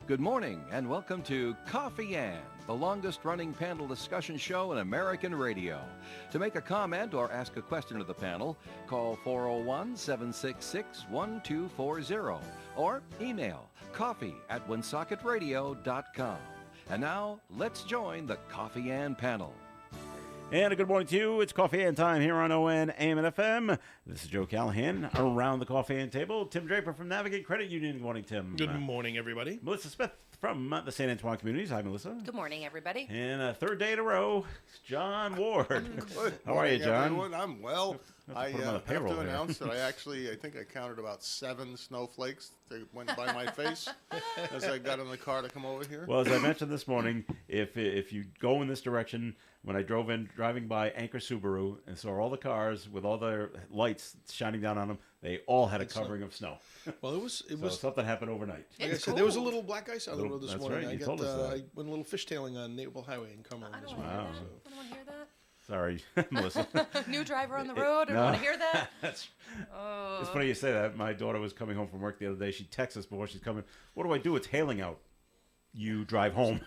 Good morning and welcome to Coffee Ann, the longest-running panel discussion show in American radio. To make a comment or ask a question of the panel, call 401-766-1240 or email coffee@woonsocket.radio.com. And now, let's join the Coffee Ann panel. And a good morning to you. It's Coffee Ann time here on ON, AM, and FM. This is Joe Callahan around the Coffee Ann table. Tim Draper from Navigate Credit Union. Good morning, Tim. Good morning, everybody. Melissa Smith from the St. Antoine Communities. Hi, Melissa. Good morning, everybody. And a third day in a row, it's John Ward. Good How are you, morning, John? everyone. I'm well. I put him on the have payroll to here. announce that I think I counted about 7 snowflakes that went by my face as I got in the car to come over here. Well, as I mentioned this morning, if you go in this direction, when I driving by Anchor Subaru and saw all the cars with all their lights shining down on them, they all had a covering of snow. Well, it was So something happened overnight. like I It's said, there was a cold. little black ice on the road this That's morning. right, you I told us that. I went a little fishtailing on Naval Highway in Cumberland I this don't morning. want to hear So. that. I don't want to hear that. Sorry, Melissa. New driver on the road. I don't No. want to hear that. It's funny you say that. My daughter was coming home from work the other day. She texts us before she's coming. What do I do? It's hailing out. You drive home.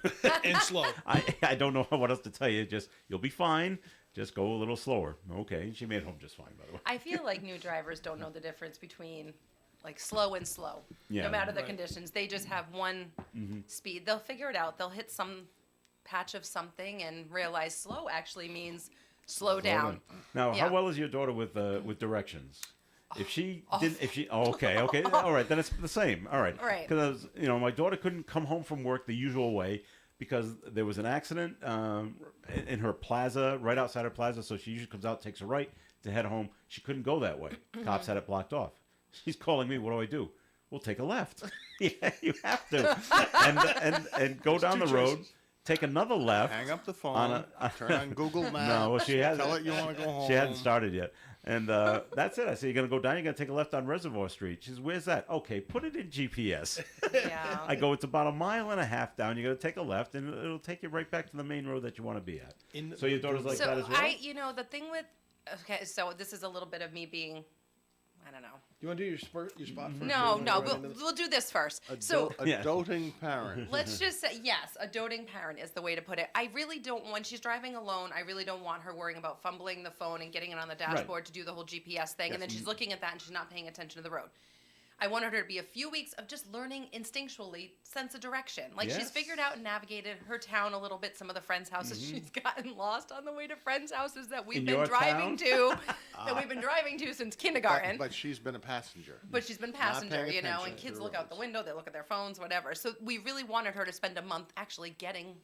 And slow. I don't know what else to tell you. Just you'll be fine. Just go a little slower. Okay. And she made it home just fine, by the way. I feel like new drivers don't know the difference between like slow and slow. Yeah. No matter the Right. conditions, they just have one speed. They'll figure it out. They'll hit some patch of something and realize slow actually means slow down. Now, Yeah. how well is your daughter with directions? If she didn't, okay, all right, then it's the same. All right, Right. Because my daughter couldn't come home from work the usual way because there was an accident in her plaza, right outside her plaza. So she usually comes out, takes a right to head home. She couldn't go that way. Cops had it blocked off. She's calling me. What do? We'll take a left. Yeah, you have to, and go down the road. choices. Take another left. Hang up the phone, On turn on Google Maps, No, well, she hasn't. tell it you want to go home. She hadn't started yet. And that's it. I said, you're going to go down, you're going to take a left on Reservoir Street. She says, where's that? Okay, put it in GPS. Yeah. I go, it's about 1.5 miles down. You're going to take a left, and it'll take you right back to the main road that you want to be at. So your daughter's like so that as well? the thing with, okay, so this is a little bit of me being, I don't know. You want to do your spot first? No, Or no, right into the- we'll do this first. A So Yeah. doting parent. let's just say, yes, a doting parent is the way to put it. I really don't, when she's driving alone, I really don't want her worrying about fumbling the phone and getting it on the dashboard to do the whole GPS thing. And then she's looking at that and she's not paying attention to the road. I wanted her to be a few weeks of just learning instinctually sense of direction. Like Yes. she's figured out and navigated her town a little bit, some of the friends' houses. She's gotten lost on the way to friends' houses that we've In been your driving to, since kindergarten. But she's been a passenger. But she's been passenger, paying you know, attention and to kids the look out the roads. window, they look at their phones, whatever. So we really wanted her to spend a month actually getting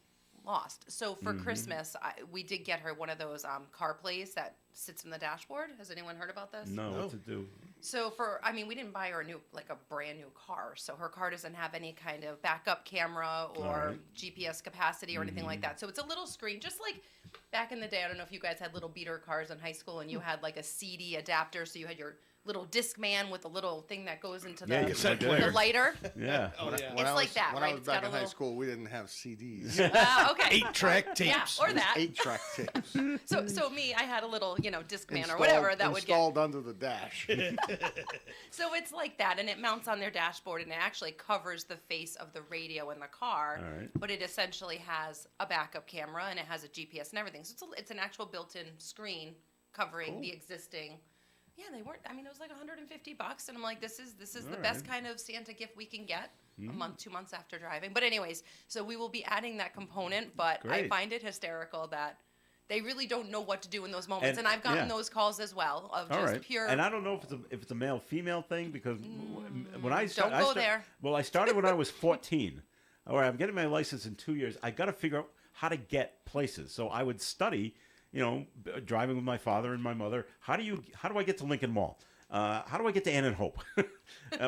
lost. So for Christmas, we did get her one of those car plays that sits in the dashboard. Has anyone heard about this? No, what to do? So we didn't buy her a brand new car. So her car doesn't have any kind of backup camera or Alright. GPS capacity or anything like that. So it's a little screen, just like back in the day. I don't know if you guys had little beater cars in high school and you had like a CD adapter. So you had your little Discman with a little thing that goes into Yeah, you the said the lighter. Yeah. Oh, yeah. It's like that, when right? I was It's back got a in high little- school, we didn't have CDs. Okay. 8-track tapes. Yeah, or that. 8-track tapes. So me, I had a little, Discman or whatever that would get. installed under the dash. So it's like that, and it mounts on their dashboard, and it actually covers the face of the radio in the car. All right. But it essentially has a backup camera, and it has a GPS and everything. So it's an actual built-in screen covering the existing. Yeah, they weren't. I mean, it was like $150, and I'm like, this is the best kind of Santa gift we can get. A month, 2 months after driving. But anyways, so we will be adding that component. But I Great. find it hysterical that they really don't know what to do in those moments, And- and I've gotten yeah. those calls as well of All just right. pure. And I don't know if it's a male female thing because when I don't go there. Well, I started when I was 14. All right, I'm getting my license in 2 years. I got to figure out how to get places. So I would study, driving with my father and my mother. How do I get to Lincoln Mall? How do I get to Ann and Hope?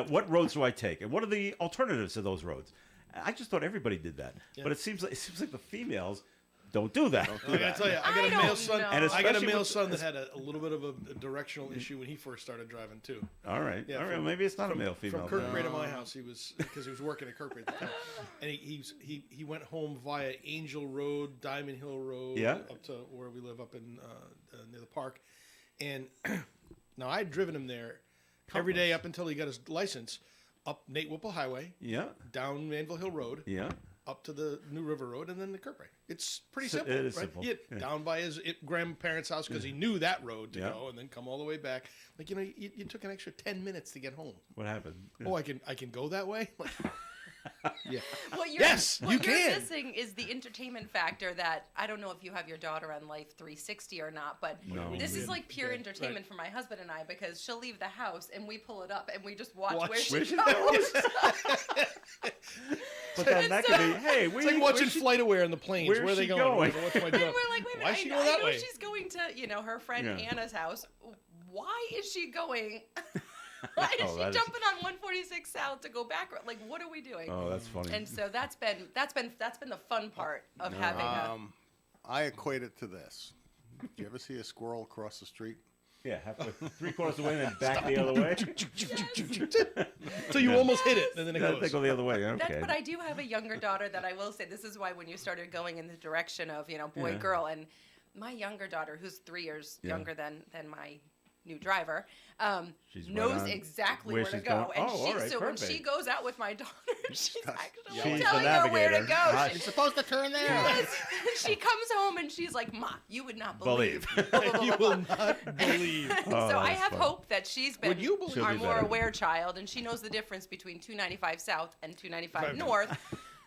What roads do I take? And what are the alternatives to those roads? I just thought everybody did that, but it seems like the females don't do that. I gotta tell you, I got I a male don't son. know. And I got a especially male with- son that had a little bit of a directional issue when he first started driving too. All right, Yeah, all right. from- Maybe it's not a male female. From Kirk thing. Ray to my house, because he was working at Kirk Ray at the time, and he went home via Angel Road, Diamond Hill Road, Yeah. up to where we live up in near the park, and Now, I'd driven him there every day up until he got his license, up Nate Whipple Highway, Yeah. down Manville Hill Road, Yeah. up to the New River Road, and then the Kirkway. It's pretty So- simple. it is right? simple. Yeah, Yeah. down by his grandparents' house because he knew that road to Yeah. go, and then come all the way back. Like, you took an extra 10 minutes to get home. What happened? Oh, I can go that way? Like, yeah. What you're, Yes, what you you're can. missing is the entertainment factor that I don't know if you have your daughter on Life 360 or not, but No. this is like pure Yeah, entertainment right. for my husband and I because she'll leave the house and we pull it up and we just watch Watch where she where goes. she But then that could be, hey, It's like watching Flight Aware in the planes. where's Where are they she going? going? What's my And job? we're like, wait a minute, Why is she I going that know way? she's going to, her friend Yeah. Anna's house. Why is she going? Why is Oh, she that is- jumping on 146 South to go back? Like, what are we doing? Oh, that's funny. And so that's been the fun part of having a. I equate it to this. Do you ever see a squirrel across the street? Yeah, halfway, 3/4 of the way, and then back the other way. So you almost hit it, and then it They goes. go the other way. Okay. But I do have a younger daughter that I will say this is why when you started going in the direction of boy Yeah. girl, and my younger daughter who's 3 years Yeah. younger than my new driver She's right knows on exactly where where to she's go, going. and Oh, she all right, so when she perfect. goes out with my daughter she's actually She's the telling her where to navigator. go. Right. She, supposed to turn there. yes. She comes home and she's like, "Ma, you would not believe." You will not believe. Oh, So I that's have fun. hope that she's been Would you believe- She'll our be more better. aware child, and she knows the difference between 295 South and 295 North,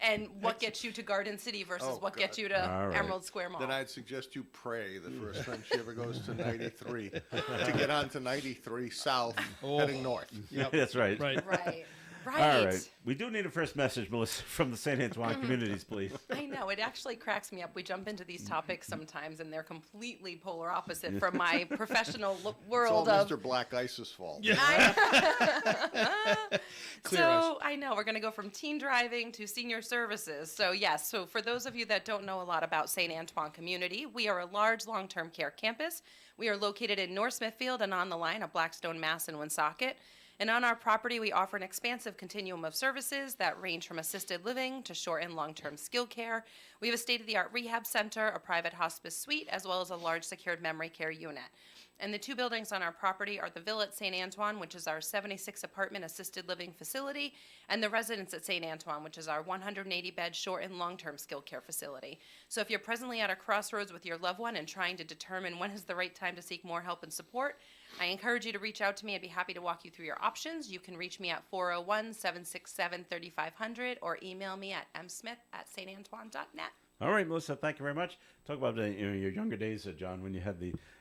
and what gets you to Garden City versus Oh, what gets God. you to All right. Emerald Square Mall. Then I'd suggest you pray the first time she ever goes to 93 to get on to 93 south, heading north. That's right. Right. Right. Right. All right. We do need a first message, Melissa, from the St. Antoine communities, please. I know. It actually cracks me up. We jump into these topics sometimes, and they're completely polar opposite from my professional It's all world of. Mr. Black Ice's fault. Clear So I know we're going to go from teen driving to senior services. So yes, so for those of you that don't know a lot about St. Antoine Community, we are a large long-term care campus. We are located in North Smithfield and on the line of Blackstone, Mass. and Woonsocket. And on our property, we offer an expansive continuum of services that range from assisted living to short and long-term skill care. We have a state-of-the-art rehab center, a private hospice suite, as well as a large secured memory care unit. And the two buildings on our property are the Villa at St. Antoine, which is our 76-apartment assisted living facility, and the Residence at St. Antoine, which is our 180-bed short and long-term skilled care facility. So if you're presently at a crossroads with your loved one and trying to determine when is the right time to seek more help and support, I encourage you to reach out to me. I'd be happy to walk you through your options. You can reach me at 401-767-3500 or email me at msmith@santantoine.net. All right, Melissa, thank you very much. Talk about your younger days, John, when you had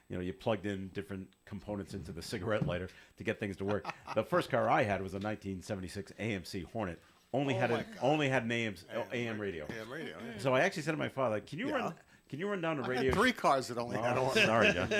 you plugged in different components into the cigarette lighter to get things to work. The first car I had was a 1976 AMC Hornet. Only had an AM radio. AM radio, yeah. So I actually said to my father, "Can you run down to I Radio?" had 3 cars that only had Oh, one. sorry, John.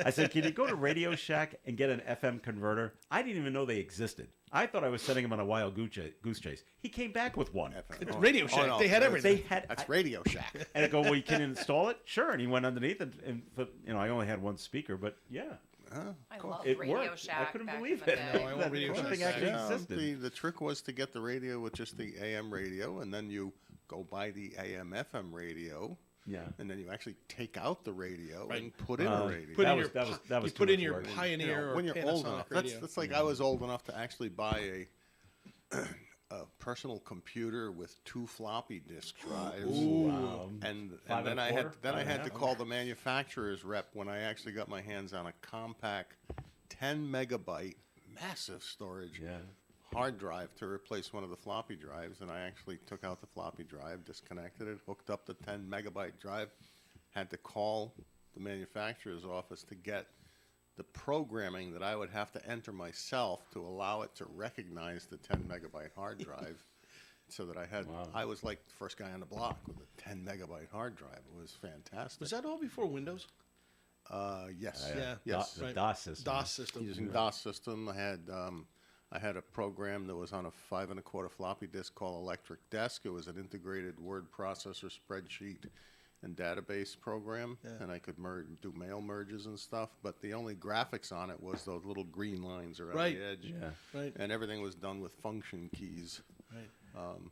I said, "Can you go to Radio Shack and get an FM converter?" I didn't even know they existed. I thought I was sending him on a wild goose chase. He came back with one. It's Radio Shack. no, They had that's- everything. That's Radio Shack. And I go, "Well, you can install it?" Sure. And he went underneath, and I only had one speaker, but yeah, I love it Radio worked. Shack. I couldn't back believe in the it. day. No, I want That Radio something Shack. actually Yeah, existed. the trick was to get the radio with just the AM radio, and then you go buy the AM FM radio, Yeah. and then you actually take out the radio Right. and put in a radio. Put That in was- your, that was you too put in much your work. Pioneer or when you're old Panasonic enough, radio. that's like I was old enough to actually buy a personal computer with 2 floppy disk drives. Wow. And Five then and a I had quarter? then I had Yeah. to call the manufacturer's rep when I actually got my hands on a compact 10 megabyte massive storage Yeah. hard drive to replace one of the floppy drives, and I actually took out the floppy drive, disconnected it, hooked up the 10 megabyte drive, had to call the manufacturer's office to get the programming that I would have to enter myself to allow it to recognize the 10 megabyte hard drive. So that I was like the first guy on the block with a 10 megabyte hard drive. It was fantastic. Was that all before Windows? Yes. Yeah. Yes. The Right. DOS system. DOS system. Using DOS system, I had a program that was on a 5 1/4 floppy disk called Electric Desk. It was an integrated word processor, spreadsheet, and database program, and I could do mail merges and stuff. But the only graphics on it was those little green lines around Right. the edge, Yeah. Right. and everything was done with function keys. Right.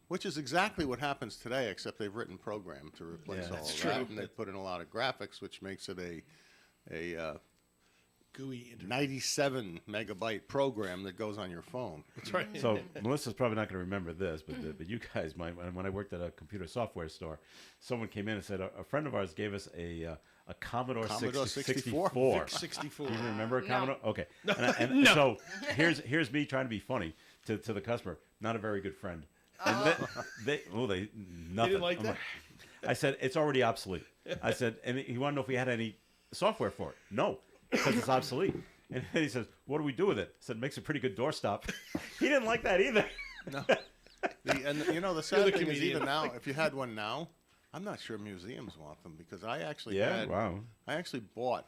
Which is exactly what happens today, except they've written program to replace Yeah, all that's of true. that, and they put in a lot of graphics, which makes it a GUI interface. 97 megabyte program that goes on your phone. That's right. So Melissa's probably not going to remember this, but you guys might. When I worked at a computer software store, someone came in and said a friend of ours gave us a Commodore, Commodore 64. 64. Do you remember a No. Commodore? Okay. And so here's me trying to be funny to the customer. Not a very good friend. And they nothing. didn't like I'm that? I said it's already obsolete. I said, and he wanted to know if we had any software for it. No, because it's obsolete. And he says, "What do we do with it?" I said, "Makes a pretty good doorstop." He didn't like that either. No. And you know, the You're sad the thing is comedian. even now, if you had one now, I'm not sure museums want them because I actually Yeah, wow. I actually bought.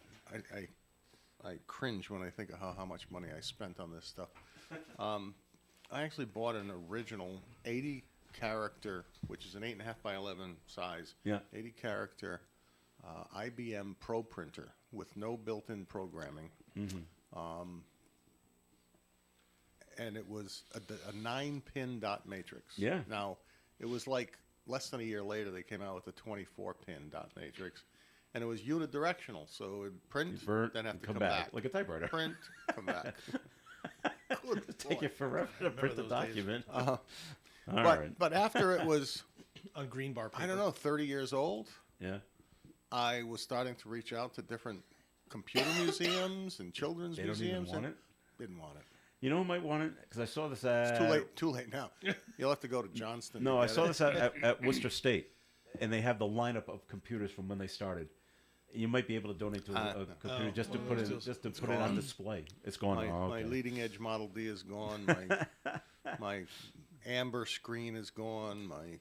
I cringe when I think of how much money I spent on this stuff. I actually bought an original 80 character, which is an 8.5 by 11 size. Yeah. 80 character IBM Pro printer with no built-in programming. And it was a 9-pin dot matrix. Yeah. Now, it was like less than a year later they came out with a 24-pin dot matrix, and it was unidirectional, so it would print, Burnt, then have to come come back, back. like a typewriter. Print, come back. Good Take Lord. you forever to print the those days. document. Uh-huh. All But right. but after it was, On green bar paper. I don't know, 30 years old, Yeah. I was starting to reach out to different computer museums and children's They don't even museums. want and it? Didn't want it. You know who might want it? Because I saw this ad. It's too late now. You'll have to go to Johnston. No, to I get saw it. this at Worcester State, and they have the lineup of computers from when they started. You might be able to donate to a computer just to put it on gone. display. It's gone. My, Oh, my okay. leading edge Model D is gone. My amber screen is gone. My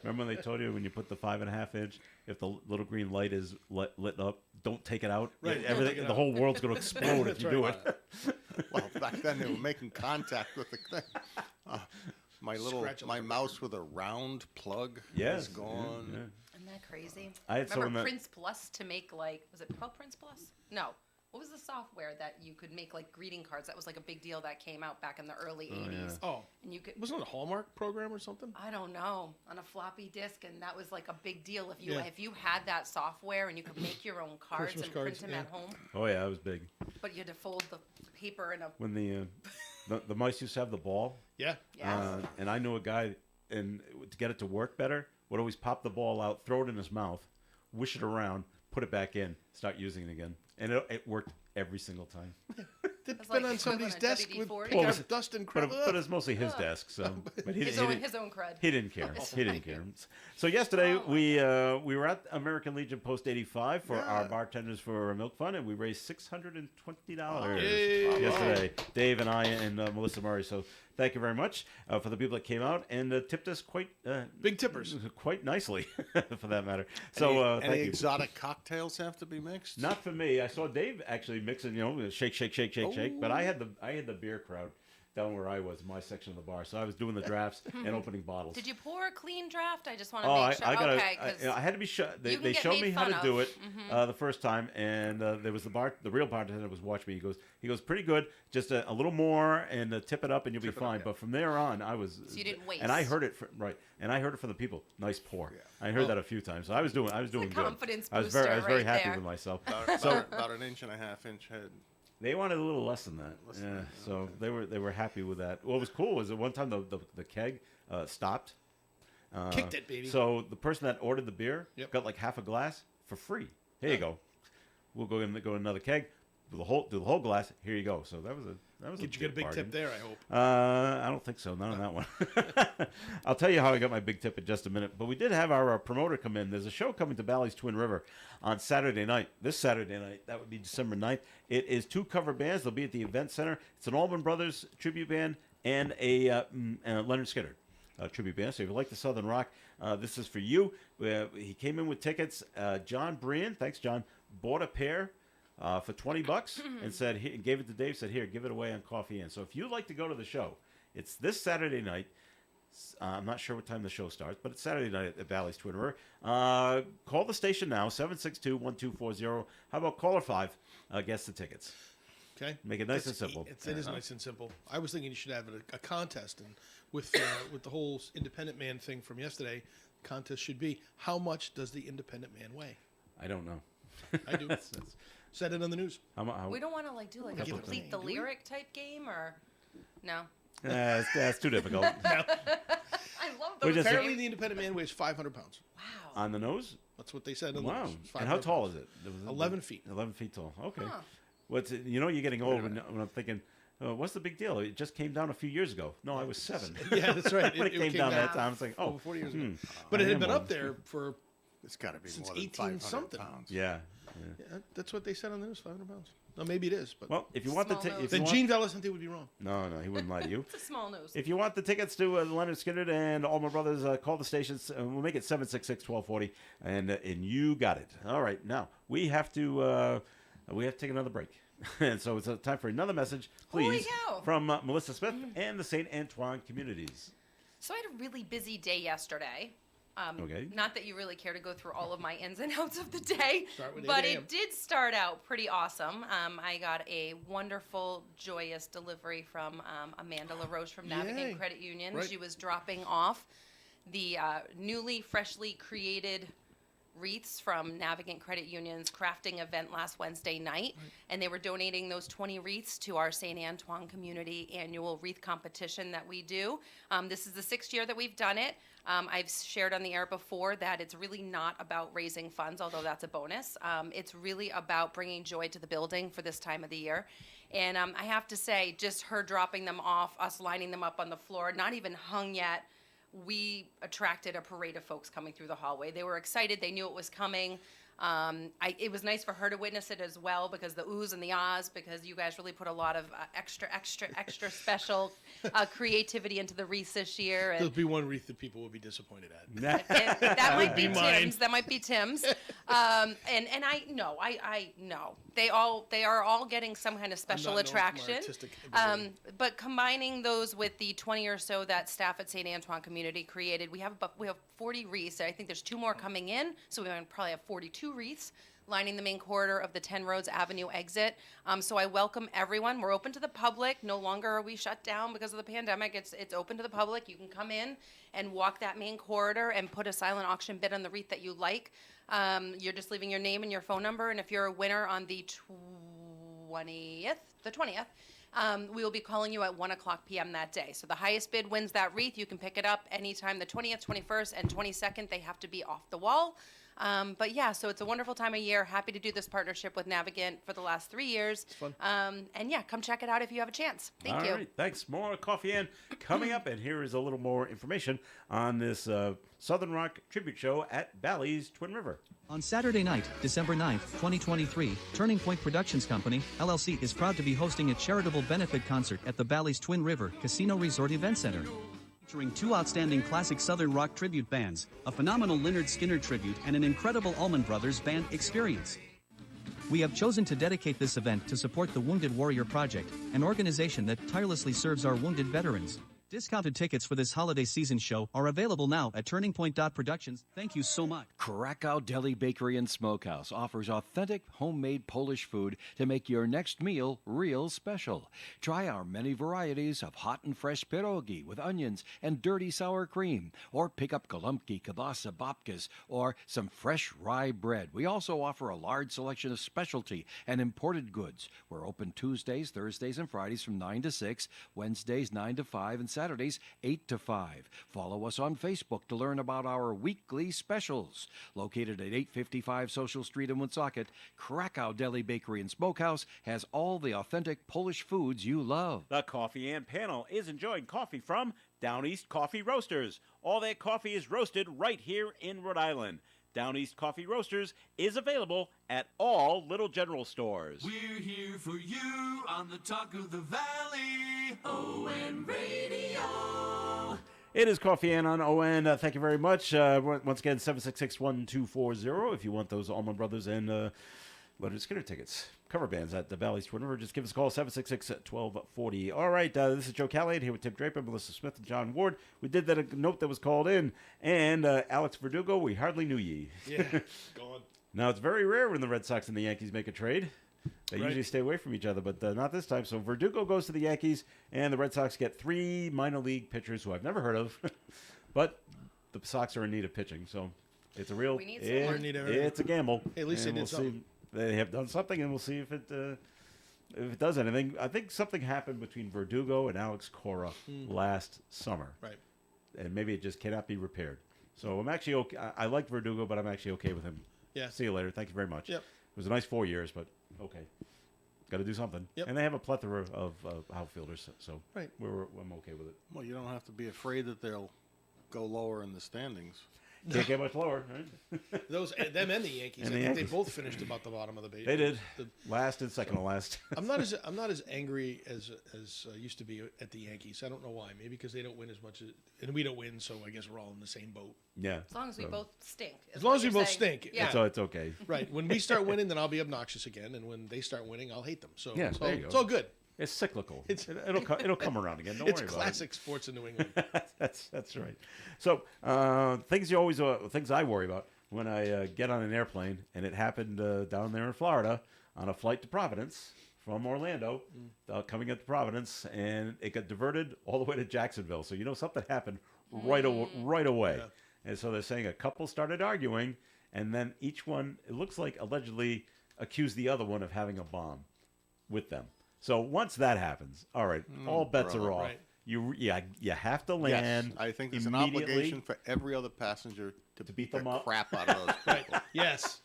Remember when they told you when you put the 5.5 inch, if the little green light is lit up, don't take it out. Right, don't Everything, take it the out. whole world's going to explode if That's you do right. it. well, back then they were making contact with the thing. My Scratch on the mouse with a round plug Yes, is gone. yeah. Isn't that crazy? I had someone Remember that- Prince Plus to make was it called Prince Plus? No. What was the software that you could make like greeting cards? That was like a big deal that came out back in the early 80s. Oh, And you could wasn't it a Hallmark program or something? I don't know, on a floppy disk, and that was like a big deal if you Yeah. if you had that software and you could make your own cards Christmas and cards, print them yeah. at home, Oh yeah, that was big. but you had to fold the paper in a When the mice used to have the ball, Yeah. yeah. and I knew a guy, and to get it to work better, would always pop the ball out, throw it in his mouth, wish it around, put it back in, start using it again, and it worked every single time. It's That's been like on somebody's equivalent of desk with WD-40. pick Well, up it's- dust and But crap. but it's mostly his desk, so but he, his he own didn't- his own crud. He didn't care. He didn't care. So yesterday Oh, we were at American Legion Post 85 for our bartenders for a milk fund, and we raised $620 Yay. yesterday. Dave and I and Melissa Murray. So thank you very much for the people that came out and tipped us quite Big tippers. quite nicely, for that matter. So any thank you. exotic cocktails have to be mixed? Not for me. I saw Dave actually mixing, shake, shake, shake, shake, shake. But I had the beer crowd down where I was, my section of the bar. So I was doing the drafts and opening bottles. Did you pour a clean draft? I just want to Oh, make sure. I got okay, 'cause I had to be shut. They you can get showed made me how to fun do of. it the first time, and there was the real bartender was watching me. He goes, pretty good. Just a little more and tip it up, and you'll be fine. But from there on, I was. So you didn't waste. And I heard it and I heard it from the people. Nice pour. I heard that a few times. So I was doing good. confidence I was very booster very right happy there. with myself. About an inch and a half inch head. They wanted a little less than that. Yeah, so they were happy with that. What was cool was that one time the keg stopped. Kicked it, baby. So the person that ordered the beer Yep. got like half a glass for free. Here you go. We'll go another keg. Do the whole glass. Here you go. So that was Did you get a big bargain. tip there? I hope. I don't think so. Not on that one. I'll tell you how I got my big tip in just a minute. But we did have our promoter come in. There's a show coming to Bally's Twin River on Saturday night. This Saturday night, that would be December 9th. It is 2 cover bands. They'll be at the Event Center. It's an Allman Brothers tribute band and a Leonard Skinner tribute band. So if you like the Southern Rock, this is for you. He came in with tickets. John Brian, thanks John, bought a pair for $20 and said gave it to Dave. Said, here, give it away on Coffee Inn. So if you'd like to go to the show, it's this Saturday night. I'm not sure what time the show starts, but it's Saturday night at Bally's Twin River. Call the station now, 762-1240. How about caller 5? Guess the tickets. Okay. Make it nice and simple. It is nice and simple. I was thinking you should have a contest, and with the whole independent man thing from yesterday, contest should be how much does the independent man weigh? I don't know. I do. Said it on the news. We don't want to do like a Give it complete away, the do we? lyric type game, or no? That's too difficult. I love We those. just- Apparently, the independent man weighs 500 pounds. Wow. On the nose? That's what they said on the Wow. news. It's And how 500 tall pounds. is it? 11 feet. 11 feet tall. Okay. Huh. What's it, you're getting old when I'm thinking, what's the big deal? It just came down a few years ago. No, I was 7. Yeah, that's right. When it came down that time, it's like, oh, over 40 years ago. But I it had am been old. up there for, It's got to be Since more than 18 500 something. pounds. yeah. yeah, that's what they said on the news, 500 pounds. No, maybe it is. But Well, if you want the Small nose. if then you want, Gene Valicente would be wrong. no, he wouldn't lie to you. It's a small news. If you want the tickets to Leonard Skinner and Allman Brothers, call the stations. We'll make it 766-1240, and you got it. All right, now we have to take another break, and so it's time for another message, Holy please, cow. from Melissa Smith and the St. Antoine communities. So I had a really busy day yesterday. Okay. Not that you really care to go through all of my ins and outs of the day, Start with but 8 a.m. it did start out pretty awesome. I got a wonderful, joyous delivery from Amanda LaRoche from Yay. Navigate Credit Union. Right. She was dropping off the newly, freshly created wreaths from Navigant Credit Union's crafting event last Wednesday night, and they were donating those 20 wreaths to our St. Antoine Community annual wreath competition that we do. This is the 6th year that we've done it. I've shared on the air before that it's really not about raising funds, although that's a bonus. It's really about bringing joy to the building for this time of the year. And I have to say, just her dropping them off, us lining them up on the floor, not even hung yet, we attracted a parade of folks coming through the hallway. They were excited. They knew it was coming. It was nice for her to witness it as well, because the oohs and the ahs, because you guys really put a lot of extra special creativity into the wreaths this year. There'll And be one wreath that people will be disappointed at. that might be be mine. Tim's. That might be Tim's. And I know. I know. They are all getting some kind of special not known for my attraction. artistic ability. But combining those with the 20 or so that staff at St. Antoine Community created, we have 40 wreaths. I think there's 2 more coming in, so we probably have 42 wreaths lining the main corridor of the 10 Roads Avenue exit. So I welcome everyone. We're open to the public. No longer are we shut down because of the pandemic. It's open to the public. You can come in and walk that main corridor and put a silent auction bid on the wreath that you like. You're just leaving your name and your phone number, and if you're a winner on the 20th, we will be calling you at 1:00 p.m. that day. So the highest bid wins that wreath. You can pick it up anytime the 20th, 21st, and 22nd. They have to be off the wall. But yeah, so it's a wonderful time of year. Happy to do this partnership with Navigant for the last 3 years. It's fun. And yeah, come check it out if you have a chance. Thank you. All right, thanks. More Coffee and coming up, and here is a little more information on this Southern Rock tribute show at Bally's Twin River. On Saturday night, December 9th, 2023, Turning Point Productions Company, LLC is proud to be hosting a charitable benefit concert at the Bally's Twin River Casino Resort Event Center. Featuring 2 outstanding classic Southern rock tribute bands, a phenomenal Lynyrd Skynyrd tribute, and an incredible Allman Brothers band experience. We have chosen to dedicate this event to support the Wounded Warrior Project, an organization that tirelessly serves our wounded veterans. Discounted tickets for this holiday season show are available now at Turning Point Productions. Thank you so much. Krakow Deli Bakery and Smokehouse offers authentic homemade Polish food to make your next meal real special. Try our many varieties of hot and fresh pierogi with onions and dirty sour cream, or pick up golubki, kielbasa, babkas, or some fresh rye bread. We also offer a large selection of specialty and imported goods. We're open Tuesdays, Thursdays, and Fridays from 9 to 6, Wednesdays 9 to 5, and Saturdays 8 to 5. Follow us on Facebook to learn about our weekly specials. Located at 855 Social Street in Woonsocket, Krakow Deli Bakery and Smokehouse has all the authentic Polish foods you love. The Coffee and panel is enjoying coffee from Down East Coffee Roasters. All their coffee is roasted right here in Rhode Island. Down East Coffee Roasters is available at all Little General stores. We're here for you on the Talk of the Valley, ON Radio. It is Coffee and on ON. Thank you very much. Once again, 766-1240 if you want those Allman Brothers and Lynyrd Skynyrd tickets. Cover bands at the Bally's Twin River. Just give us a call, 766-1240. All right, this is Joe Callahan here with Tim Draper, Melissa Smith, and John Ward. We did that a note that was called in. And Alex Verdugo, we hardly knew ye. Yeah, gone. Now, it's very rare when the Red Sox and the Yankees make a trade. They Right. usually stay away from each other, but not this time. So Verdugo goes to the Yankees, and the Red Sox get 3 minor league pitchers who I've never heard of. But the Sox are in need of pitching, so It's a real. We need someone. We need a- It's a gamble. Hey, at least they And did we'll something. See. They have done something, and we'll see if it does anything. I think something happened between Verdugo and Alex Cora last summer, Right. and maybe it just cannot be repaired. So I'm actually okay. I like Verdugo, but I'm actually okay with him. Yeah. See you later. Thank you very much. Yep. It was a nice 4 years, but okay. Got to do something. Yep. And they have a plethora of outfielders, so Right. I'm okay with it. Well, you don't have to be afraid that they'll go lower in the standings. Can't get much lower, right? Them and the Yankees. And I the think Yankees. they both finished about the bottom of the base. They did. Last and second to last. I'm not as angry as I used to be at the Yankees. I don't know why. Maybe because they don't win as much and we don't win, so I guess we're all in the same boat. Yeah. As long as we So- both stink. is As long what as we you're both saying. stink. Yeah. So it's okay. Right. When we start winning, then I'll be obnoxious again, and when they start winning, I'll hate them. So Yeah, it's, there all, you go. it's all good. It's cyclical. It's- It'll come around again. Don't It's worry classic sports in New England. about it. That's right. So things I worry about when I get on an airplane, and it happened down there in Florida on a flight to Providence from Orlando, coming up to Providence, and it got diverted all the way to Jacksonville. So something happened right away. Yeah. And so they're saying a couple started arguing, and then each one, it looks like, allegedly accused the other one of having a bomb with them. So once that happens, all right, all bets are brother. off. Right. You have to land. I think there's an immediately. obligation for every other passenger to beat beat them the up. crap out of those people. Yes.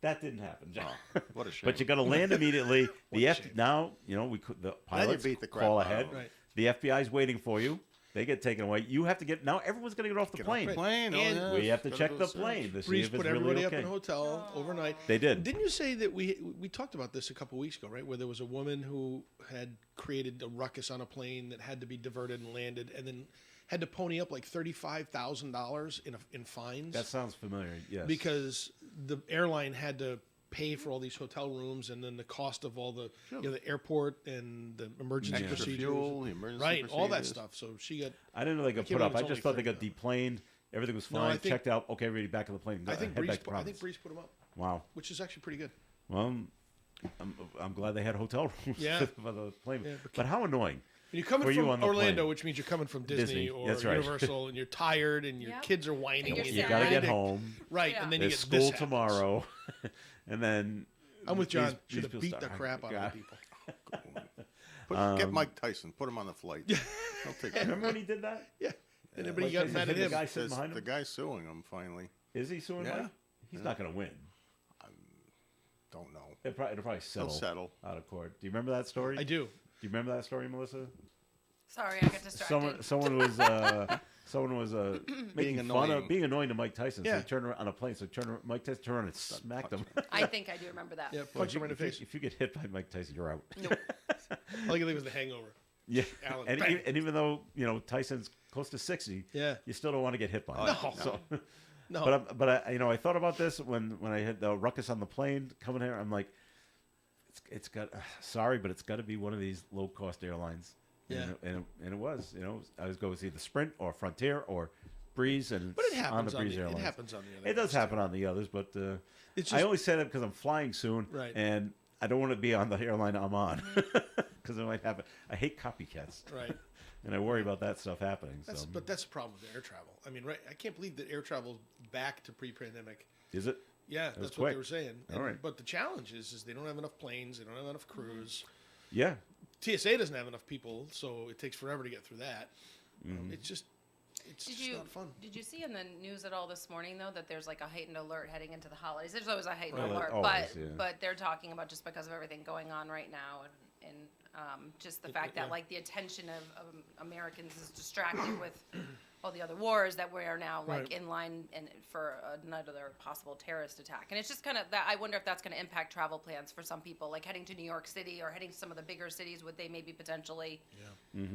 That didn't happen, John. What a shame. But you got to land immediately. What a shame. Now we could the pilots beat the crap call out of ahead. them. Right. The FBI's waiting for you. They get taken away. You have to get now. Everyone's going to get off the Get plane. off the plane. And oh, yeah, We have to gotta check do the a search. plane to see Breeze if it's put everybody really up okay. in a hotel overnight. They did. Didn't you say that we talked about this a couple weeks ago, right? Where there was a woman who had created a ruckus on a plane that had to be diverted and landed, and then had to pony up like $35,000 in fines That sounds familiar. Yes. because the airline had to pay for all these hotel rooms and then the cost of all the the airport and the emergency Extra procedures, fuel, the emergency right? All that procedures. stuff. So she got. I didn't know they got can't put up. believe I it's just thought they only got deplaned. Everything was No, fine. I think- checked out. Okay, ready back on the plane. I think head Breeze. back to I think Providence. Breeze put them up, Wow. which is actually pretty good. Well, I'm glad they had hotel rooms Yeah. for the plane. Yeah, but how annoying. When you're coming For you from on the Orlando, plane. which means you're coming from Disney, Disney, or that's right. Universal, and you're tired, and your Yep. kids are whining, And you're You sad. got to get ready home. right? Yeah. And then you There's get this school happens. tomorrow, and then I'm with John. these Should have people beat the start- crap out Yeah. of the people. Get Mike Tyson. Put him on the flight. He'll take care of Remember it. when he did that? Yeah. And everybody Mike got Tyson mad hit at the him. guy sitting There's behind the him. guy suing him finally. Is he suing Yeah. Mike? He's not going to win. Don't know. It'll probably settle, settle. out of court. Do you remember that story? I do. Do you remember that story, Melissa? Sorry, I got distracted. Someone was making fun annoying. of being annoying to Mike Tyson. So Yeah. he turned around on a plane. So Mike Tyson turned around and smacked him. I think I do remember that. Yeah, Well, punch him right in the if you- face. If you get hit by Mike Tyson, you're out. Nope. All you can think was the hangover. Yeah, Alan, and, bang. and even though Tyson's close to 60, Yeah. you still don't want to get hit by him. No. So, No. but I thought about this when I had the ruckus on the plane coming here. I'm like, it's got sorry, but it's got to be one of these low cost airlines. Yeah. and it was. I was going to see the Sprint or Frontier or Breeze, and But it it's on happens the on Breeze the, it Airlines. happens on the other. It does ones, happen on the others, but It's I just- only say that because I'm flying soon, Right. and I don't want to be on the airline I'm on because I might have. I hate copycats, too. Right. and I worry about that stuff happening. That's, So but that's the problem with air travel. I mean, right? I can't believe that air travel's back to pre-pandemic. is it? Yeah, was that's what they quick. were saying. All right. But the challenge is they don't have enough planes. They don't have enough crews. Yeah. TSA doesn't have enough people, so it takes forever to get through that. Mm-hmm. It's just not fun. Did you see in the news at all this morning though that there's like a heightened alert heading into the holidays? There's always a heightened Well, alert, always, yeah. but they're talking about just because of everything going on right now and just the fact that yeah. like the attention of Americans is distracted with all the other wars that we are now like Right. in line and for another possible terrorist attack. And it's just kind of that. I wonder if that's going to impact travel plans for some people, like heading to New York City or heading to some of the bigger cities. Would they maybe potentially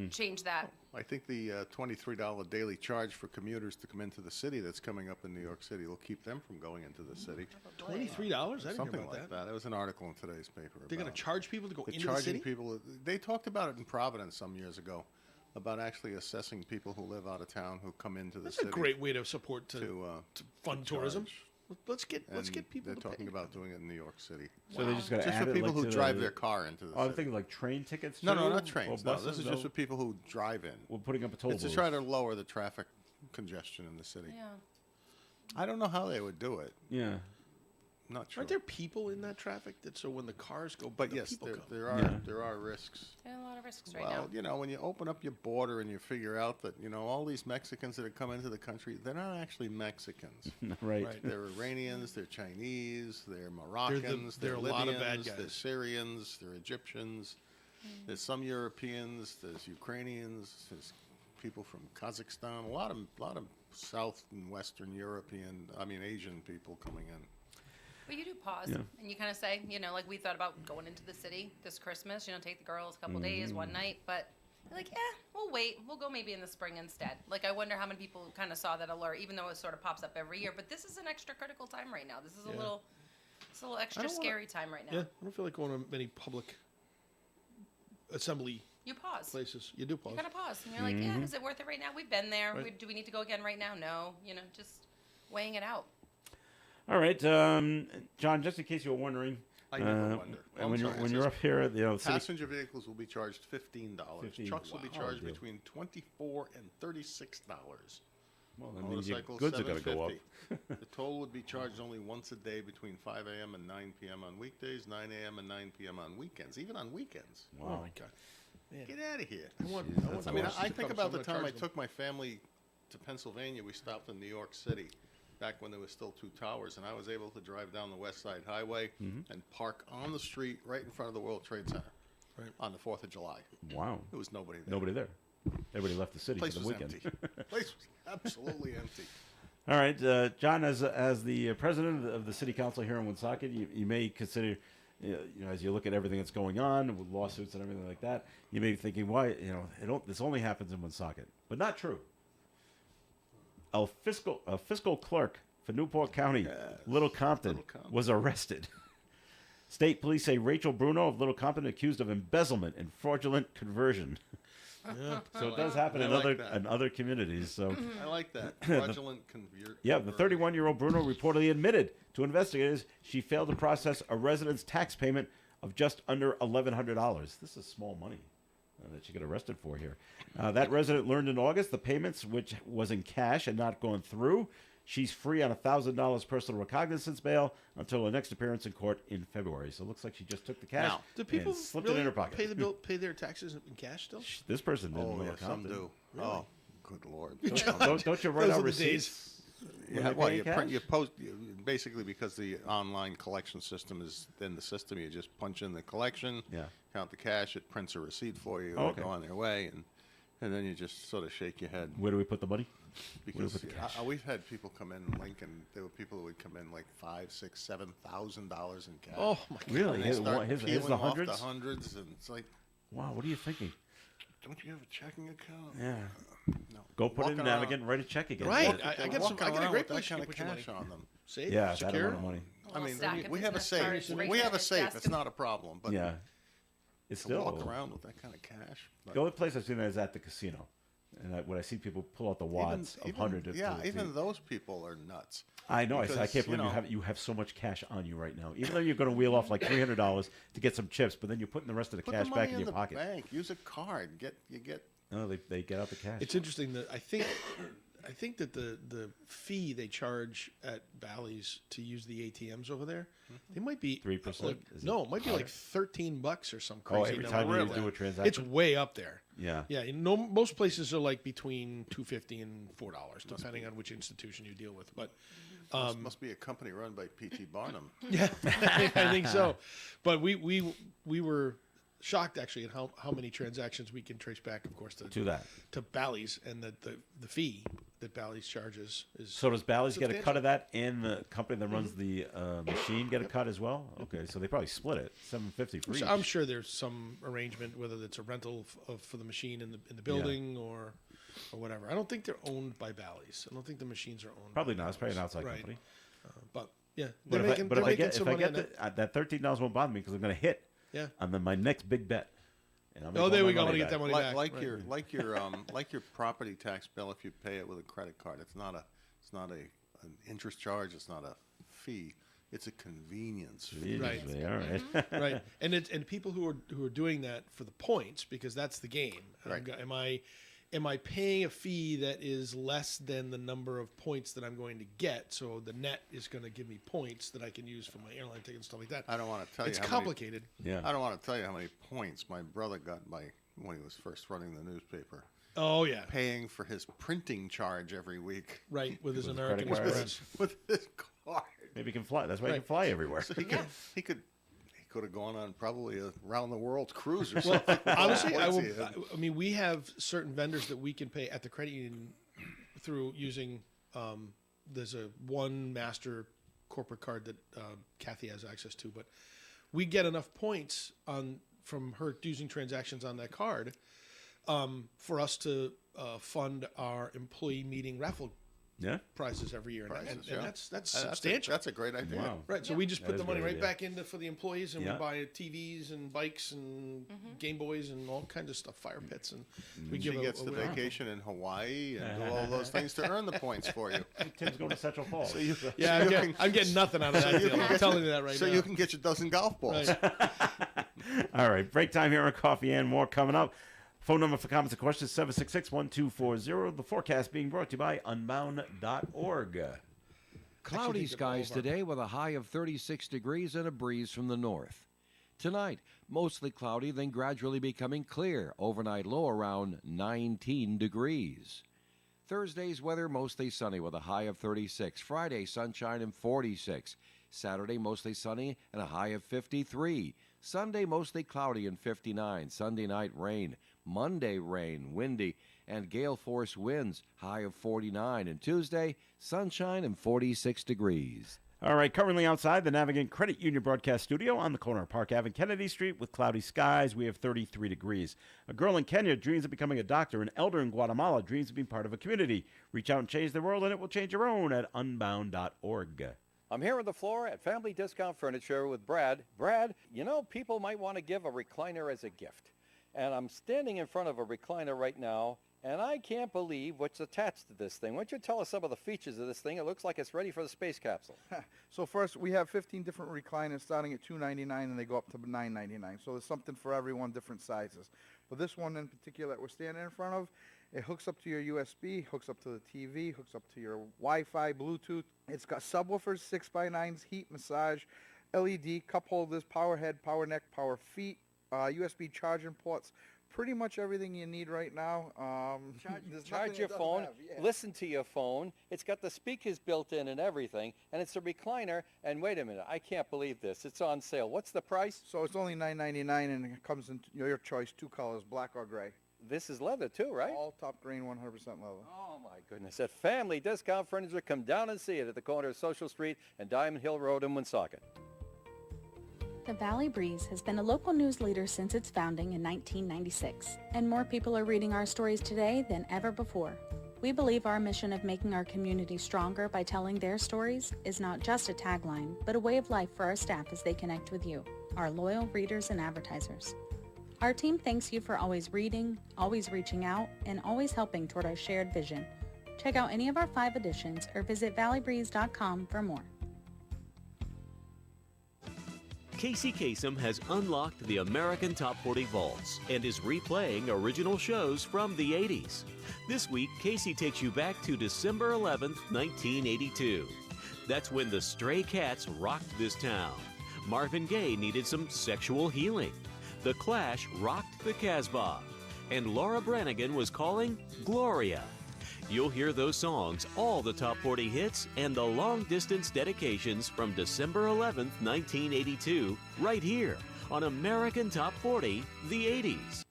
change that? I think the $23 daily charge for commuters to come into the city that's coming up in New York City will keep them from going into the city. $23? I didn't hear Something about like that. that. There was an article in today's paper. They're going about to charge people to go They're into the charging city? people. They talked about it in Providence some years ago, about actually assessing people who live out of town who come into the That's city. a great way to support to to fund to tourism. charge. Let's get And people. They're to talking pay. about doing it in New York City. So they're just going to Just add for it, people like, who to drive the- their car into the Oh, I'm city. thinking like train tickets. No, too? no, not Or trains. No, buses? this is just for people who drive in. We're putting up a toll It's to booth. try to lower the traffic congestion in the city. Yeah. I don't know how they would do it. Yeah. Not sure. Aren't there people in that traffic that so when the cars go, But the yes, people come? there are risks. There are a lot of risks right Well, now. you know, when you open up your border and you figure out that, you know, all these Mexicans that have come into the country, they're not actually Mexicans. Right. Right. They're Iranians, they're Chinese, they're Moroccans, they're they're a lot of Libyans, bad they're guys. Syrians, they're Egyptians. There's some Europeans, there's Ukrainians, there's people from Kazakhstan, a lot of South and Western Asian people coming in. But you do pause Yeah. and you kind of say, you know, like we thought about going into the city this Christmas, you know, take the girls a couple days, Mm. one night, but you're like, we'll wait. We'll go maybe in the spring instead. Like, I wonder how many people kind of saw that alert, even though it sort of pops up every year. But this is an extra critical time right now. This is Yeah. it's a little extra don't wanna- scary time right now. Yeah, I don't feel like going to many public assembly You pause. places. You do pause. You kind of pause. And you're like, Mm-hmm. yeah, is it worth it right now? We've been there. Right. Do we need to go again right now? No. You know, just weighing it out. All right, John. Just in case you were wondering, I never wonder. And I'm when you're sorry, it when you're says up here, you know, city, Passenger vehicles will be charged $15. 15. Trucks will be Wow. charged Deal. between $24 and $36. well, that means your Motorcycles, goods are going to go up. $7.50. The toll would be charged only once a day between 5 a.m. and 9 p.m. on weekdays, 9 a.m. and 9 p.m. on weekends, even on weekends. Oh Wow. my god. Get out of here. I want I mean, horses I to think come, about so the I'm gonna time I charge them. took my family to Pennsylvania. We stopped in New York City back when there was still two towers, and I was able to drive down the West Side Highway and park on the street right in front of the World Trade Center Right. on the 4th of July. Wow. There was nobody there. Nobody there. Everybody left the city Place for the was weekend. empty. Place was absolutely empty. All right, John, as the president of the city council here in Woonsocket, you may consider, you know, as you look at everything that's going on with lawsuits and everything like that, you may be thinking, why, you know, this only happens in Woonsocket, but not true. A fiscal clerk for Newport County, Little Compton, was arrested. State police say Rachel Bruno of Little Compton accused of embezzlement and fraudulent conversion. Yeah. So it does happen I in like other that. in other communities. So. I like that. Fraudulent convert. Yeah, the 31-year-old Bruno reportedly admitted to investigators she failed to process a resident's tax payment of just under $1,100. This is small money that she got arrested for here. That resident learned in August the payments, which was in cash, had not gone through. She's free on $1,000 personal recognizance bail until her next appearance in court in February. So it looks like she just took the cash Now, Do people and slipped really it in her pocket. pay their taxes in cash still? This person didn't Oh, know yeah, what some Compton. do. Oh, good lord. Don't you write Those out are the receipts? when Yeah, they well, pay you cash? print, you post basically because the online collection system is in the system. You just punch in the collection, Yeah. count the cash, it prints a receipt for you. Oh, They okay. go on their way, and then you just sort of shake your head Where do we put the money? because put the cash? we've had people come in Lincoln. There were people who would come in like $5,000, $6,000, $7,000 in cash. Oh my god. Really? And they His, start his peeling the off hundreds? the hundreds, and it's like, Wow, what are you thinking? don't you have a checking account? Yeah. No. Go put it in Walking around- Navigant and write a check again. Right. But- I They're get walking I get a around great with that place kind to of put your money. cash on them. Safe, Yeah, that secure. amount of money. A I little mean, stack of we have a business cards safe. right We there have a at his safe. desk It's and- not a problem. But Yeah. It's to still walk around with that kind of cash. but- The only place I've seen that is at the casino, and when I see people pull out the wads of hundred. Yeah, even those people are nuts. I know. I because, can't believe you know- you have so much cash on you right now. Even though you're going to wheel off like $300 to get some chips, but then you're putting the rest of the Put cash the money back in your the pocket. bank. Use a card. You get. No, they get out the cash. It's interesting that I think that the fee they charge at Bally's to use the ATMs over there, they might be 3%? Like, Is it no, it might be like higher? $13 or some Oh, crazy every number. time you Really. do a transaction? It's way up there. Yeah. Yeah, most places are like between $2.50 and $4, depending on which institution you deal with. But must be a company run by P.T. Barnum. yeah, I think so. But we were shocked actually at how many transactions we can trace back, of course, To that. to Bally's, and that the fee that Bally's charges is. So does Bally's get a cut substantial. of that, and the company that runs the machine get a cut as well? Okay, so they probably split it, $7.50 for each. So I'm sure there's some arrangement, whether it's a rental for the machine in the building or whatever. I don't think they're owned by Bally's. I don't think the machines are owned. Probably by not. It's probably an Bally's. outside Right. company. But yeah, But they're making, if they're I making get, some if I money on get that. that $13 won't bother me because I'm going to hit Yeah. on my next big bet. And I'll make Oh, all there my we go. I'm money gonna get that back. money Like, back. like Right. your like your property tax bill, if you pay it with a credit card, it's not an interest charge. It's not a fee. It's a convenience fee. Right. Usually, all right. Right, and people who are doing that for the points, because that's the game. Right. Am I am I paying a fee that is less than the number of points that I'm going to get? So the net is going to give me points that I can use for my airline ticket and stuff like that. I don't want to tell you It's how complicated. Yeah. I don't want to tell you how many points my brother got when he was first running the newspaper, Oh yeah, paying for his printing charge every week right. With his With his American credit card. Express. with his card. Maybe he can fly. That's why he Right. can fly everywhere. So he could have gone on probably a round the world cruise or Well, something. honestly, I Points will. he had. I mean, we have certain vendors that we can pay at the credit union through using. There's a one master corporate card that Kathy has access to, but we get enough points from her using transactions on that card for us to fund our employee meeting raffle Yeah. prizes every year, and, Prizes, and yeah. that's substantial. That's a great idea. Wow. Right, so we just That put is the money a great right idea. back into for the employees, and Yeah. we buy TVs and bikes and Game Boys and all kinds of stuff, fire pits, and we She give gets the away. vacation in Hawaii and do all those things to earn the points for you. Tim's going to Central Falls. Yeah, I'm getting nothing out of that deal. I'm telling you that right so now. you can get your dozen golf balls. Right. All right, break time here on Coffee and More coming up. Phone number for comments and questions, 766-1240. The forecast being brought to you by unbound.org. Cloudy think of all skies of our- today with a high of 36 degrees and a breeze from the north. Tonight, mostly cloudy, then gradually becoming clear. Overnight low around 19 degrees. Thursday's weather mostly sunny with a high of 36. Friday, sunshine and 46. Saturday, mostly sunny and a high of 53. Sunday, mostly cloudy and 59. Sunday night, rain. Monday, rain, windy, and gale force winds, high of 49. And Tuesday, sunshine and 46 degrees. All right, currently outside the Navigant Credit Union broadcast studio on the corner of Park Ave and Kennedy Street with cloudy skies. We have 33 degrees. A girl in Kenya dreams of becoming a doctor. An elder in Guatemala dreams of being part of a community. Reach out and change the world, and it will change your own at unbound.org. I'm here on the floor at Family Discount Furniture with Brad. Brad, you know, people might want to give a recliner as a gift. And I'm standing in front of a recliner right now, and I can't believe what's attached to this thing. Why don't you tell us some of the features of this thing? It looks like it's ready for the space capsule. So first, we have 15 different recliners starting at $299, and they go up to $999. So there's something for everyone, different sizes. But this one in particular that we're standing in front of, it hooks up to your USB, hooks up to the TV, hooks up to your Wi-Fi, Bluetooth. It's got subwoofers, 6x9s, heat, massage, LED, cup holders, power head, power neck, power feet, USB charging ports. Pretty much everything you need right now. There's nothing Charge it your doesn't phone, have, yeah. listen to your phone. It's got the speakers built in and everything, and it's a recliner. And wait a minute, I can't believe this. It's on sale. What's the price? So it's only $999, and it comes in your choice, two colors, black or gray. This is leather too, right? All top grain, 100% leather. Oh my goodness. At Family Discount Furniture, come down and see it at the corner of Social Street and Diamond Hill Road in Woonsocket. The Valley Breeze has been a local news leader since its founding in 1996, and more people are reading our stories today than ever before. We believe our mission of making our community stronger by telling their stories is not just a tagline, but a way of life for our staff as they connect with you, our loyal readers and advertisers. Our team thanks you for always reading, always reaching out, and always helping toward our shared vision. Check out any of our 5 editions or visit valleybreeze.com for more. Casey Kasem has unlocked the American Top 40 vaults and is replaying original shows from the 80s. This week, Casey takes you back to December 11th, 1982. That's when the Stray Cats rocked this town. Marvin Gaye needed some sexual healing. The Clash rocked the Casbah. And Laura Branigan was calling Gloria. You'll hear those songs, all the top 40 hits, and the long-distance dedications from December 11th, 1982, right here on American Top 40, the 80s.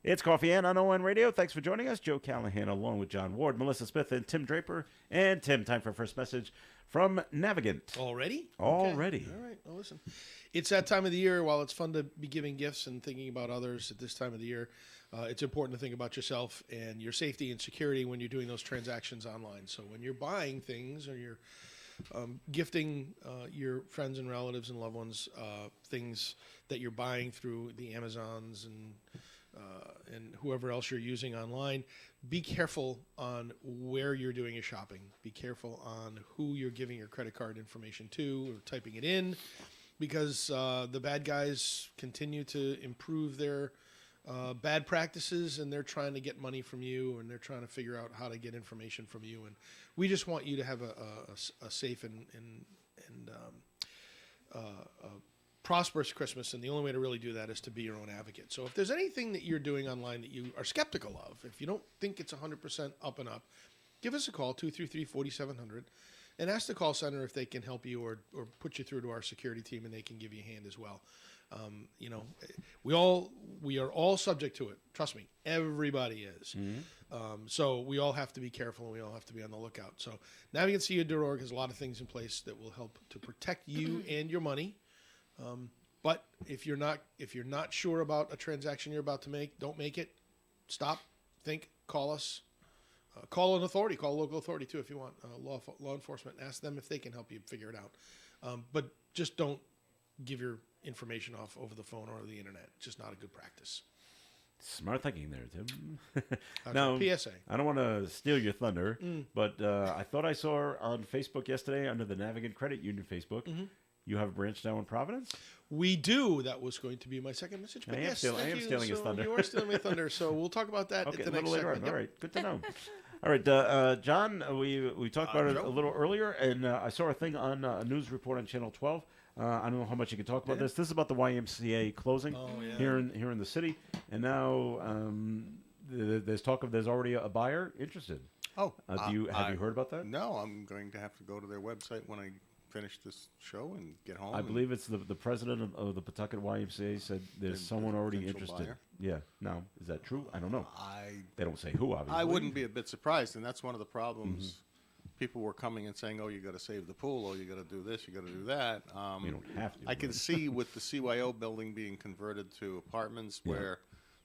It's Coffee and on ON Radio. Thanks for joining us. Joe Callahan along with John Ward, Melissa Smith, and Tim Draper. And Tim, time for our first message from Navigant. Already? Already. Okay. All right. Well, listen. It's that time of the year. While it's fun to be giving gifts and thinking about others at this time of the year, it's important to think about yourself and your safety and security when you're doing those transactions online. So when you're buying things or you're gifting your friends and relatives and loved ones things that you're buying through the Amazons and whoever else you're using online, be careful on where you're doing your shopping. Be careful on who you're giving your credit card information to or typing it in, because the bad guys continue to improve their bad practices, and they're trying to get money from you, and they're trying to figure out how to get information from you. And we just want you to have a safe and prosperous Christmas, and the only way to really do that is to be your own advocate. So if there's anything that you're doing online that you are skeptical of, if you don't think it's 100% up and up, give us a call, 233-4700, and ask the call center if they can help you or put you through to our security team, and they can give you a hand as well. You know, we are all subject to it. Trust me, everybody is. So we all have to be careful, and we all have to be on the lookout. So NaviganceU.org has a lot of things in place that will help to protect you and your money. But if you're not sure about a transaction you're about to make, don't make it. Stop, think, call us. Call an authority, call a local authority too if you want, law enforcement. Ask them if they can help you figure it out. But just don't give your information off over the phone or the internet. It's just not a good practice. Smart thinking there, Tim. Okay, Now, PSA. I don't want to steal your thunder, but I thought I saw on Facebook yesterday under the Navigant Credit Union Facebook, you have a branch now in Providence? We do. That was going to be my second message. But I am yes, stealing- thank I am you. stealing his So thunder. You are stealing my thunder, so we'll talk about that Okay, at the a little next later on. segment. All Yep. right, good to know. All right, John, we talked about it a little earlier, and I saw a thing on a news report on Channel 12. I don't know how much you can talk about this. This is about the YMCA closing here in the city, and now there's talk of there's already a buyer interested. Oh, have you heard about that? No, I'm going to have to go to their website when I finish this show and get home. I believe it's the president of the Pawtucket YMCA said there's someone already potential interested. buyer? Yeah. Now, is that true? I don't know. They don't say who, obviously. I wouldn't be a bit surprised, and that's one of the problems. People were coming and saying, "Oh, you got to save the pool. Oh, you got to do this. You got to do that." You don't have to. I can see with the CYO building being converted to apartments, where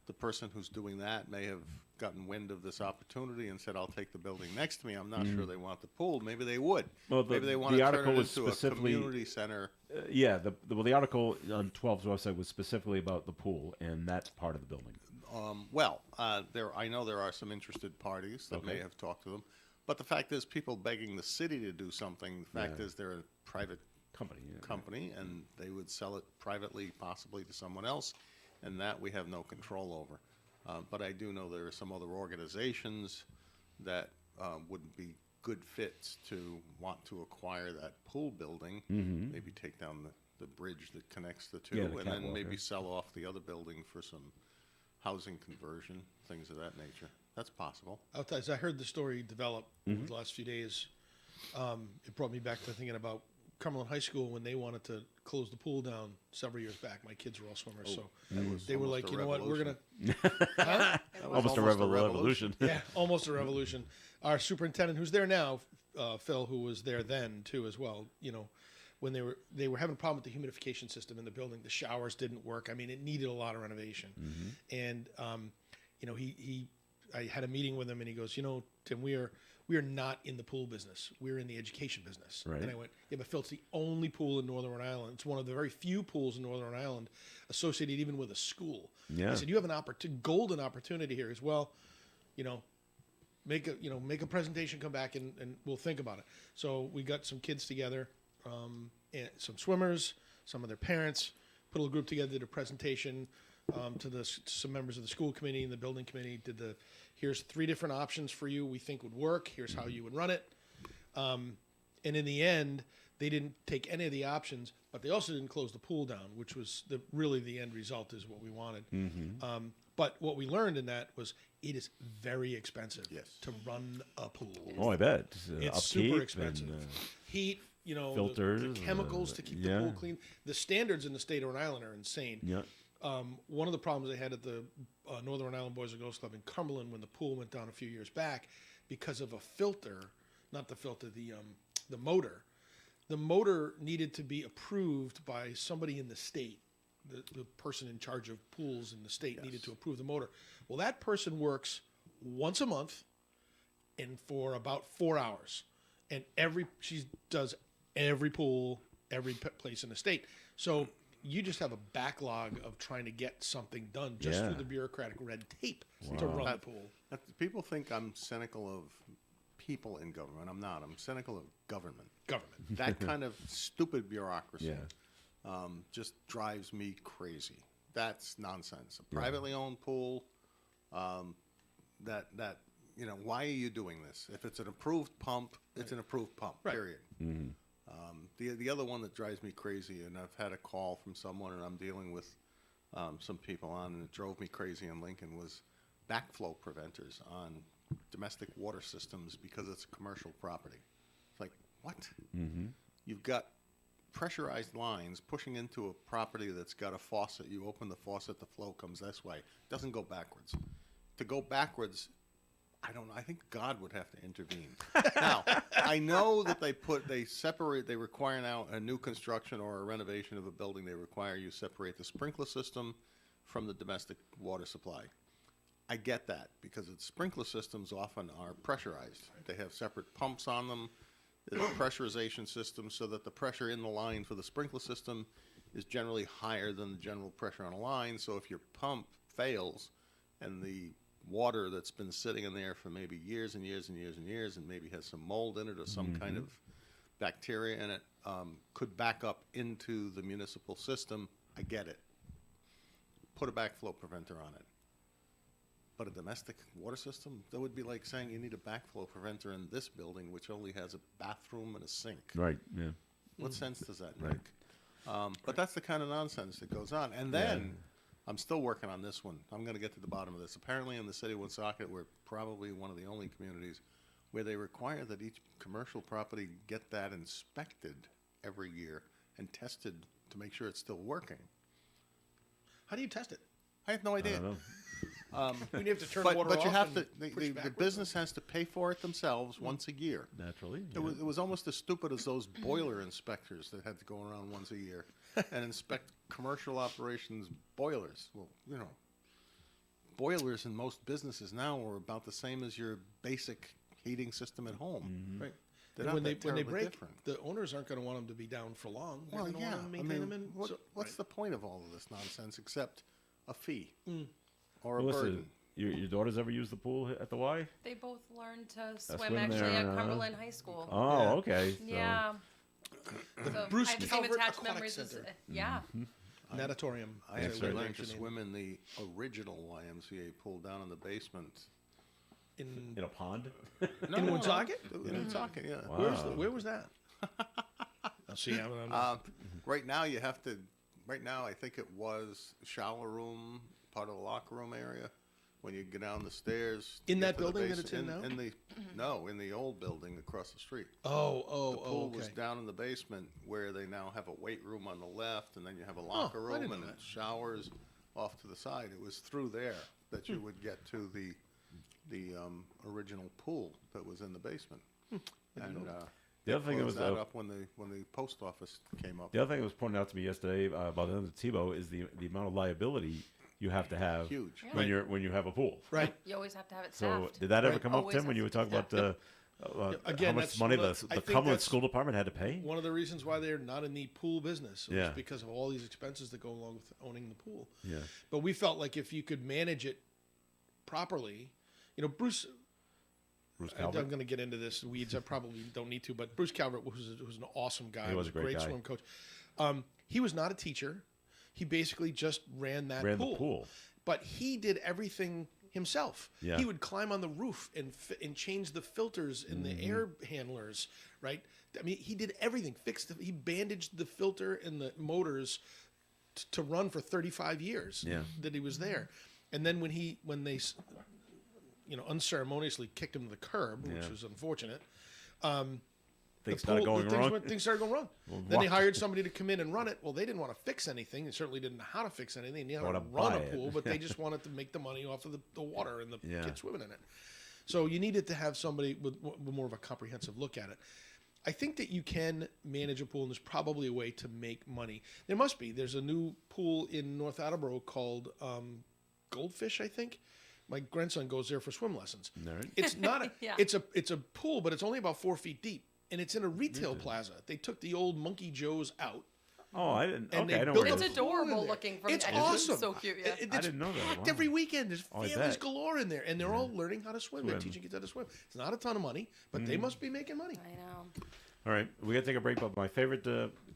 the person who's doing that may have gotten wind of this opportunity and said, "I'll take the building next to me." I'm not sure they want the pool. Maybe they would. Well, Maybe they want the to turn article it was into a specifically community center. Yeah, the article on 12's website was specifically about the pool and that part of the building. I know there are some interested parties that may Okay. have talked to them, but the fact is, people begging the city to do something. The fact is, they're a private company, and they would sell it privately, possibly to someone else, and that we have no control over. But I do know there are some other organizations that would be good fits to want to acquire that pool building, maybe take down the bridge that connects the two, Yeah, the and then catwalk, maybe yeah. sell off the other building for some housing conversion, things of that nature. That's possible. As I heard the story develop over the last few days, it brought me back to thinking about Cumberland High School when they wanted to close the pool down several years back. My kids were all swimmers, so they were almost like, a you know what, we're gonna That was Almost a revolution. yeah, almost a revolution. Our superintendent, who's there now, Phil, who was there then too as well. You know, when they were having a problem with the humidification system in the building, the showers didn't work. I mean, it needed a lot of renovation. And you know, I had a meeting with him, and he goes, you know, Tim, we are not in the pool business. We're in the education business. Right. And I went, yeah, but Phil, it's the only pool in Northern Rhode Island. It's one of the very few pools in Northern Rhode Island associated even with a school. Yeah. I said, you have an golden opportunity here as well. You know, make a presentation, come back, and we'll think about it. So we got some kids together, and some swimmers, some of their parents, put a little group together, did a presentation to some members of the school committee and the building committee. Here's 3 different options for you we think would work. Here's how you would run it. And in the end, they didn't take any of the options, but they also didn't close the pool down, which was really the end result is what we wanted. But what we learned in that was it is very expensive to run a pool. Oh, I bet. It's Upkeep super expensive. and, Heat, you know, filters, the chemicals to keep the yeah. pool clean. The standards in the state of Rhode Island are insane. Yeah. One of the problems they had at the Northern Rhode Island Boys and Girls Club in Cumberland when the pool went down a few years back, because of a filter, not the filter, the motor. The motor needed to be approved by somebody in the state. The person in charge of pools in the state needed to approve the motor. Well, that person works once a month and for about 4 hours. And she does every pool, every place in the state. So you just have a backlog of trying to get something done just through the bureaucratic red tape to run the pool. People think I'm cynical of people in government. I'm not. I'm cynical of government. That kind of stupid bureaucracy just drives me crazy. that's nonsense. A privately owned pool, why are you doing this? If it's an approved pump, it's an approved pump, period. The other one that drives me crazy, and I've had a call from someone, and I'm dealing with some people on, and it drove me crazy in Lincoln, was backflow preventers on domestic water systems because it's commercial property. It's like, what? You've got pressurized lines pushing into a property that's got a faucet. You open the faucet, the flow comes this way. It doesn't go backwards. To go backwards, I don't know. I think God would have to intervene. Now, I know that they require now a new construction or a renovation of a building. They require you separate the sprinkler system from the domestic water supply. I get that because its sprinkler systems often are pressurized. They have separate pumps on them. There's a pressurization system so that the pressure in the line for the sprinkler system is generally higher than the general pressure on a line. So if your pump fails and the water that's been sitting in there for maybe years and years and years and years and maybe has some mold in it or some kind of bacteria in it, could back up into the municipal system, I get it. Put a backflow preventer on it. But a domestic water system, that would be like saying you need a backflow preventer in this building, which only has a bathroom and a sink. Right, yeah. What sense does that make? But that's the kind of nonsense that goes on. And then, I'm still working on this one. I'm going to get to the bottom of this. Apparently in the city of Woonsocket, we're probably one of the only communities where they require that each commercial property get that inspected every year and tested to make sure it's still working. How do you test it? I have no idea. I don't know. You have to turn but water you off have and to. push The backwards? business has to pay for it themselves once a year. Naturally. It was almost as stupid as those boiler inspectors that had to go around once a year and inspect commercial operations boilers. Well, boilers in most businesses now are about the same as your basic heating system at home. Right. They're And not when they terribly break, different. the owners aren't going to want them to be down for long. They're Well, gonna yeah. want to maintain them in. What's the point of all of this nonsense except a fee or a Well, burden? listen, your daughters ever use the pool at the Y? They both learned to swim swim actually there, at huh? Cumberland High School. Oh, okay. So, Yeah. So Bruce I have the same Calvert attached Aquatic memories as, Center. yeah. Natatorium. I is actually what they learned to actually name swim in the original YMCA pool down in the basement. it. in a pond? In Woonsocket? In Woonsocket, yeah. Wow. Where was that? See, Right now you have to. Right now, I think it was shower room, part of the locker room area. When you go down the stairs. In to that get to the building that base- it's in now? In the old building across the street. The oh, pool okay. was down in the basement where they now have a weight room on the left, and then you have a locker I room didn't and know that. showers off to the side. It was through there that you would get to the original pool that was in the basement. And The other thing that closed was that up when the post office came up. the other thing that was pointed out to me yesterday about the Tebow is the amount of liability you have to have Huge. when you have a pool. Right. You always have to have it So staffed. did that ever Right. come up, Always Tim, when has you to were be talking about Again, how that's much money one of the the- I think Cumberland that's School Department had to pay? One of the reasons why they're not in the pool business was Yeah. because of all these expenses that go along with owning the pool. Yeah. But we felt like if you could manage it properly, Bruce Calvert? I'm going to get into this weeds. I probably don't need to, but Bruce Calvert was an awesome guy. He was a great guy. swim coach. He was not a teacher. He basically just ran that Ran pool. the pool. But he did everything himself. Yeah. He would climb on the roof and change the filters and the air handlers, right? I mean, he did everything. He bandaged the filter and the motors to run for 35 years Yeah. that he was there. And then when they unceremoniously kicked him to the curb, which Yeah. was unfortunate. Things started going wrong. Things started going wrong. Well, Then they what? hired somebody to come in and run it. Well, they didn't want to fix anything. They certainly didn't know how to fix anything. They knew how Or to to run a buy it. pool, but they just wanted to make the money off of the water and the Yeah. kids swimming in it. So you needed to have somebody with more of a comprehensive look at it. I think that you can manage a pool, and there's probably a way to make money. There must be. There's a new pool in North Attleboro called Goldfish, I think. My grandson goes there for swim lessons. All right. It's not a, Yeah. it's a pool, but it's only about 4 feet deep, and it's in a retail plaza. They took the old Monkey Joe's out. Oh, I didn't. And Okay, they I know built where It's it a is. pool adorable in there. looking from It's the awesome. It's so cute, yeah. It's I didn't know that. packed Wow. every weekend. There's Oh, I families bet. galore in there, and they're all learning how to swim. They're Swim. teaching kids how to swim. It's not a ton of money, but they must be making money. I know. All right, we got to take a break. But my favorite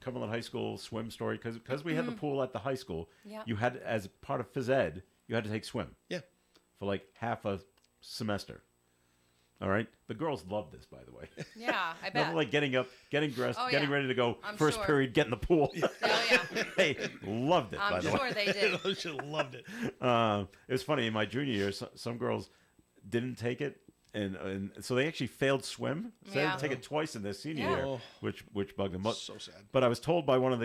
Cumberland High School swim story, because we had the pool at the high school. Yeah. You had, as part of phys ed, you had to take swim. Yeah. For like half a semester. All right, the girls loved this, by the way. Yeah, I bet. Nothing like getting up, getting dressed, Oh, getting yeah. ready to go. I'm First sure. period, get in the pool. Oh, yeah. They loved it. by I'm the way. sure they did. I should have loved it. It was funny in my junior year. Some girls didn't take it, and so they actually failed swim. So they had to Yeah. take it twice in their senior Yeah. year, Oh. which bugged them. So sad. But I was told by one of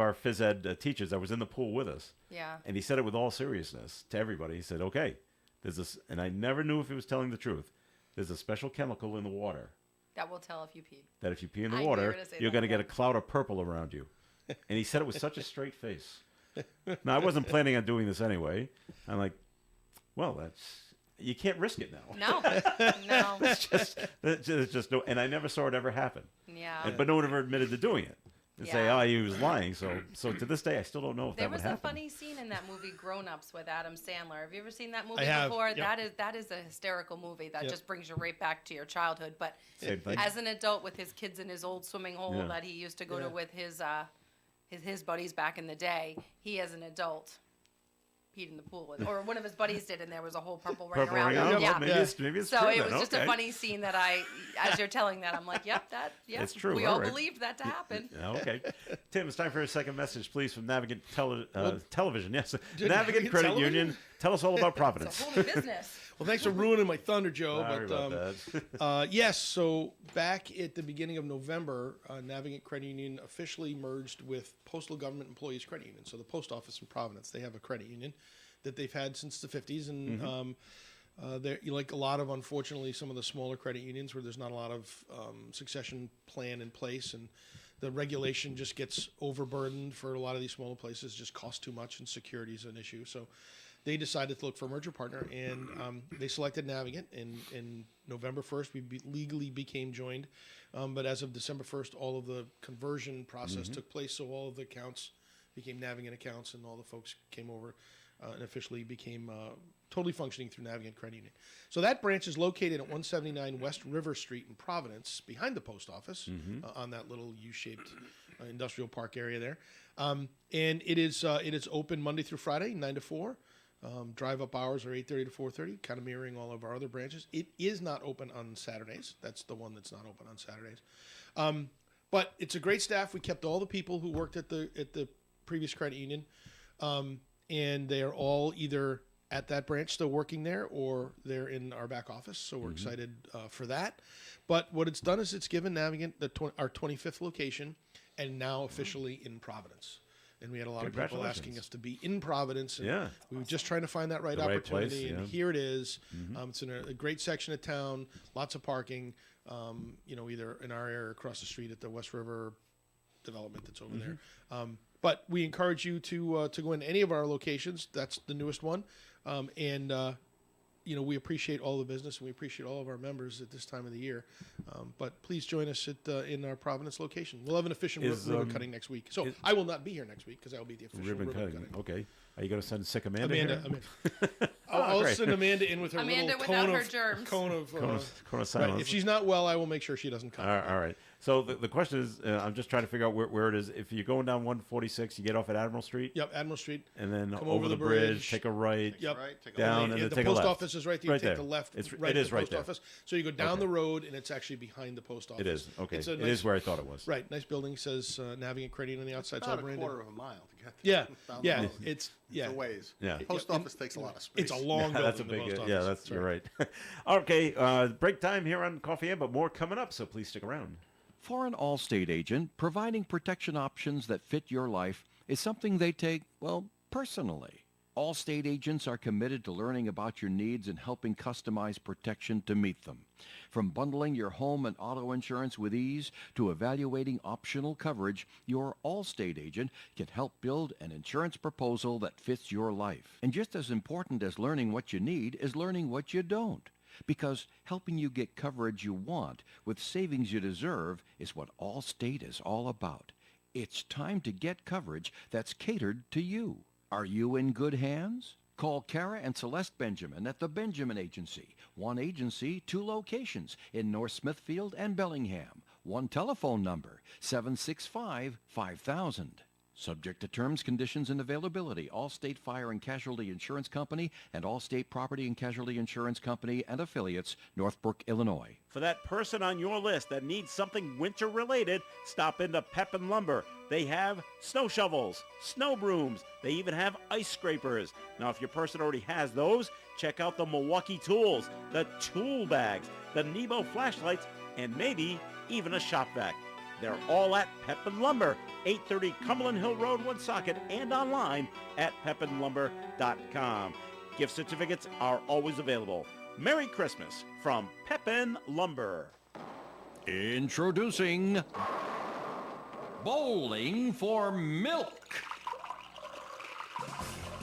our phys ed teachers that was in the pool with us, Yeah. and he said it with all seriousness to everybody. He said, "Okay, there's this," and I never knew if he was telling the truth. There's a special chemical in the water That will tell if you peed. that if you pee in the I knew you water, were gonna say you're that. going to get a cloud of purple around you. And he said it with such a straight face. Now, I wasn't planning on doing this anyway. I'm like, well, you can't risk it now. No. No. It's just no, and I never saw it ever happen. Yeah. But no one ever admitted to doing it. And say, Yeah. oh, he was lying. So to this day, I still don't know if There that would was a happen. funny scene in that movie Grown Ups with Adam Sandler. Have you ever seen that movie I have, before? yep. That is a hysterical movie that Yep. just brings you right back to your childhood. But Same thing. as an adult with his kids in his old swimming hole Yeah. that he used to go Yeah. to with his buddies back in the day, he as an adult peed in the pool with, or one of his buddies did, and there was a whole purple ring Purple around ring him. on? Yeah. Well, maybe it's So true it then. was just a Okay. funny scene that as you're telling that, I'm like, yep, It's true, We all all right. believed that to happen. Yeah, okay. Tim, it's time for a second message, please, from Navigant Television. Yes, Did Navigant Navigant Credit Television? Union. Tell us all about It's Providence. a whole new business. Well, thanks for ruining my thunder, Joe. Sorry but about that. yes, so back at the beginning of November, Navigant Credit Union officially merged with Postal Government Employees Credit Union. So the post office in Providence, they have a credit union that they've had since the 50s, and they're like a lot of, unfortunately, some of the smaller credit unions where there's not a lot of succession plan in place, and the regulation just gets overburdened for a lot of these smaller places. Just costs too much, and security is an issue. So they decided to look for a merger partner, and they selected Navigant. In November 1st, we legally became joined. But as of December 1st, all of the conversion process took place, so all of the accounts became Navigant accounts, and all the folks came over and officially became totally functioning through Navigant Credit Union. So that branch is located at 179 West River Street in Providence, behind the post office, on that little U-shaped industrial park area there. And it is open Monday through Friday, 9 to 4. Drive-up hours are 8:30 to 4:30, kind of mirroring all of our other branches. It is not open on Saturdays. That's the one that's not open on Saturdays. But it's a great staff. We kept all the people who worked at the previous credit union, and they are all either at that branch still working there, or they're in our back office. So we're excited for that. But what it's done is it's given Navigant our 25th location, and now officially in Providence. And we had a lot of people asking Congratulations. us to be in Providence. And Yeah. we were just trying to find that right The right opportunity. place, And yeah. here it is. It's in a great section of town, lots of parking, either in our area or across the street at the West River development that's over there. But we encourage you to go into any of our locations. That's the newest one. We appreciate all the business, and we appreciate all of our members at this time of the year. But please join us in our Providence location. We'll have an official ribbon cutting next week. So I will not be here next week because I will be at the official Ribbon cutting. Okay. Are you going to send sick Amanda? Amanda, here? I'll great. send Amanda in with her Amanda little without cone her of germs. cone of Cone of right. silence. If she's not well, I will make sure she doesn't come. All right. So the question is, I'm just trying to figure out where it is. If you're going down 146, you get off at Admiral Street, Yep, Admiral Street. and then Come over the bridge, take a right, Yep. Right, take a down, and Yeah, then the take a post left. office is right there. You Right take there. the left. It right is to the right post there. office. So you go down Okay. the road, and it's actually behind the post office. It is. Okay. It's a It nice- is where I thought it was. Right, nice building. Says Navigant Credit Union on the outside. It's all About a branded. quarter of a mile to get Yeah, down the yeah, road. it's It's a ways. Yeah. Post Yeah, office takes a lot of space. It's a long building. That's a the big. post office. Yeah, that's you're right. Okay. Break time here on Coffee Inn, but more coming up. So please stick around. For an Allstate agent, providing protection options that fit your life is something they take, well, personally. Allstate agents are committed to learning about your needs and helping customize protection to meet them. From bundling your home and auto insurance with ease to evaluating optional coverage, your Allstate agent can help build an insurance proposal that fits your life. And just as important as learning what you need is learning what you don't. Because helping you get coverage you want with savings you deserve is what Allstate is all about. It's time to get coverage that's catered to you. Are you in good hands? Call Kara and Celeste Benjamin at the Benjamin Agency. One agency, two locations in North Smithfield and Bellingham. one telephone number, 765-5000. Subject to terms, conditions, and availability. Allstate Fire and Casualty Insurance Company and Allstate Property and Casualty Insurance Company and affiliates, Northbrook, Illinois. For that person on your list that needs something winter-related, stop into Pepin Lumber. They have snow shovels, snow brooms. They even have ice scrapers. Now, if your person already has those, check out the Milwaukee tools, the tool bags, the Nebo flashlights, and maybe even a shop vac. They're all at Pepin Lumber, 830 Cumberland Hill Road, Woonsocket, and online at pepinlumber.com. Gift certificates are always available. Merry Christmas from Pepin Lumber. Introducing Bowling for Milk.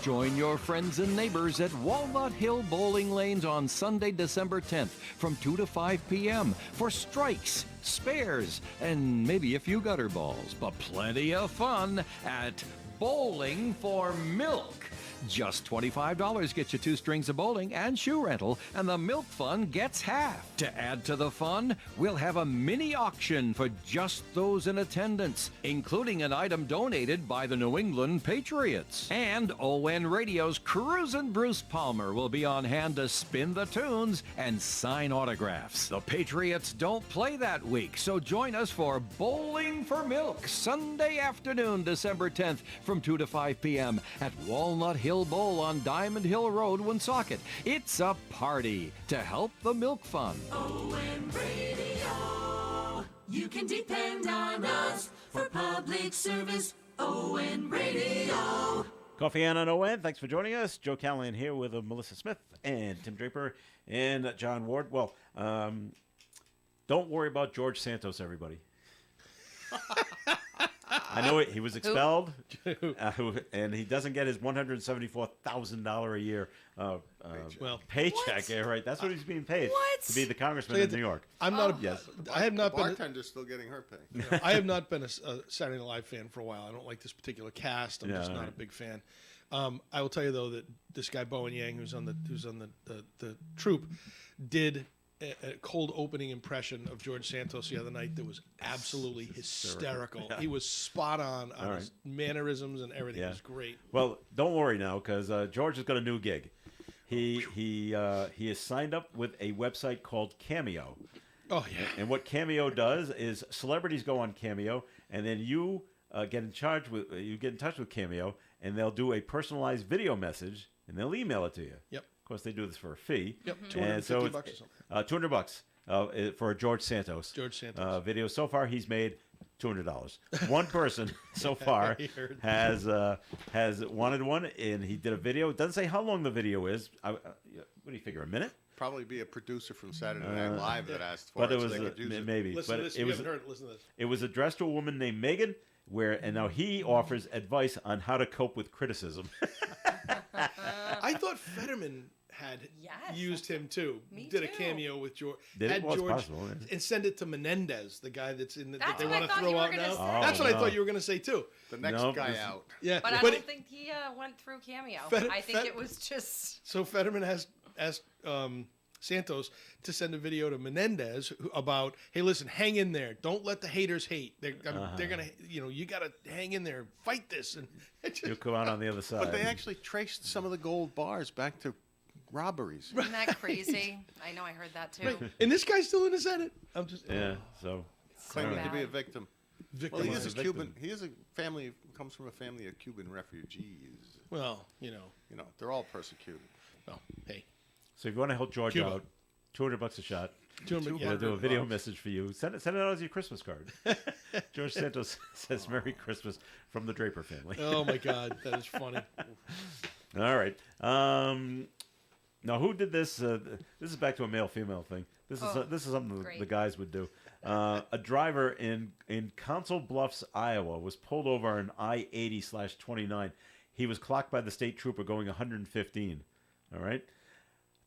Join your friends and neighbors at Walnut Hill Bowling Lanes on Sunday, December 10th from 2 to 5 p.m. for strikes, spares, and maybe a few gutter balls, but plenty of fun at Bowling for Milk. Just $25 gets you 2 strings of bowling and shoe rental, and the milk fun gets half. To add to the fun, we'll have a mini auction for just those in attendance, including an item donated by the New England Patriots. And ON Radio's Cruisin' Bruce Palmer will be on hand to spin the tunes and sign autographs. The Patriots don't play that week, so join us for Bowling for Milk, Sunday afternoon, December 10th from 2 to 5 p.m. at Walnut Hill Bowl on Diamond Hill Road, Woonsocket. It's a party to help the milk fund. ON Radio. You can depend on us for public service. ON Radio. Coffee on ON, thanks for joining us. Joe Callahan here with Melissa Smith and Tim Draper and John Ward. Well, don't worry about George Santos, everybody. I know he was expelled, and he doesn't get his $174,000 a year paycheck. Yeah, right, that's what he's being paid to be the congressman in New York. I'm not. I have not the been. bartender's still getting her pay. I have not been a Saturday Night Live fan for a while. I don't like this particular cast. I'm just not a big fan. I will tell you though that this guy Bowen Yang, who's on the troupe, did a cold opening impression of George Santos the other night that was absolutely hysterical. He was spot on his mannerisms and everything. It was great. Well, don't worry now, because George has got a new gig. He has signed up with a website called Cameo. Oh yeah. And what Cameo does is celebrities go on Cameo, and then you get in touch with Cameo, and they'll do a personalized video message, and they'll email it to you. Yep. Of course, they do this for a fee. Yep. And so $250 or something. $200 for a George Santos. Video. So far, he's made $200. One person so far has wanted one, and he did a video. It doesn't say how long the video is. What do you figure? A minute? Probably be a producer from Saturday Night Live that asked for it. But it so was they could use it. maybe. Listen to this. If you haven't heard it, listen to this. It was addressed to a woman named Megan, and now he offers advice on how to cope with criticism. I thought Fetterman had used him too. Me Did a too. cameo with George. Did it? Had Well, it's George possible, yeah. and send it to Menendez, the guy that's in that they what I want to thought throw you were out gonna now. say. That's what I no. thought you were going to say too. The next Nope, guy this- out. Yeah, But I don't think he went through Cameo. I think it was just. So Fetterman has asked Santos to send a video to Menendez about, hey, listen, hang in there. Don't let the haters hate. They're gonna, you got to hang in there, fight this, and You'll come out on the other side. But they actually traced some of the gold bars back to robberies. Isn't that crazy? I know, I heard that too. and this guy's still in the Senate. I'm just So Claiming to bad. be a victim. victim. Well, he is a victim. Cuban. He is a family. Comes from a family of Cuban refugees. Well, They're all persecuted. well, hey, if you want to help George Cuba. out, $200 a shot. yeah. We'll do a video message for you. Send it out as your Christmas card. George Santos says Merry Christmas from the Draper family. Oh my God, that is funny. All right. Now, who did this? This is back to a male-female thing. This is something great. the guys would do. A driver in Council Bluffs, Iowa, was pulled over on I-80/29. He was clocked by the state trooper going 115. All right.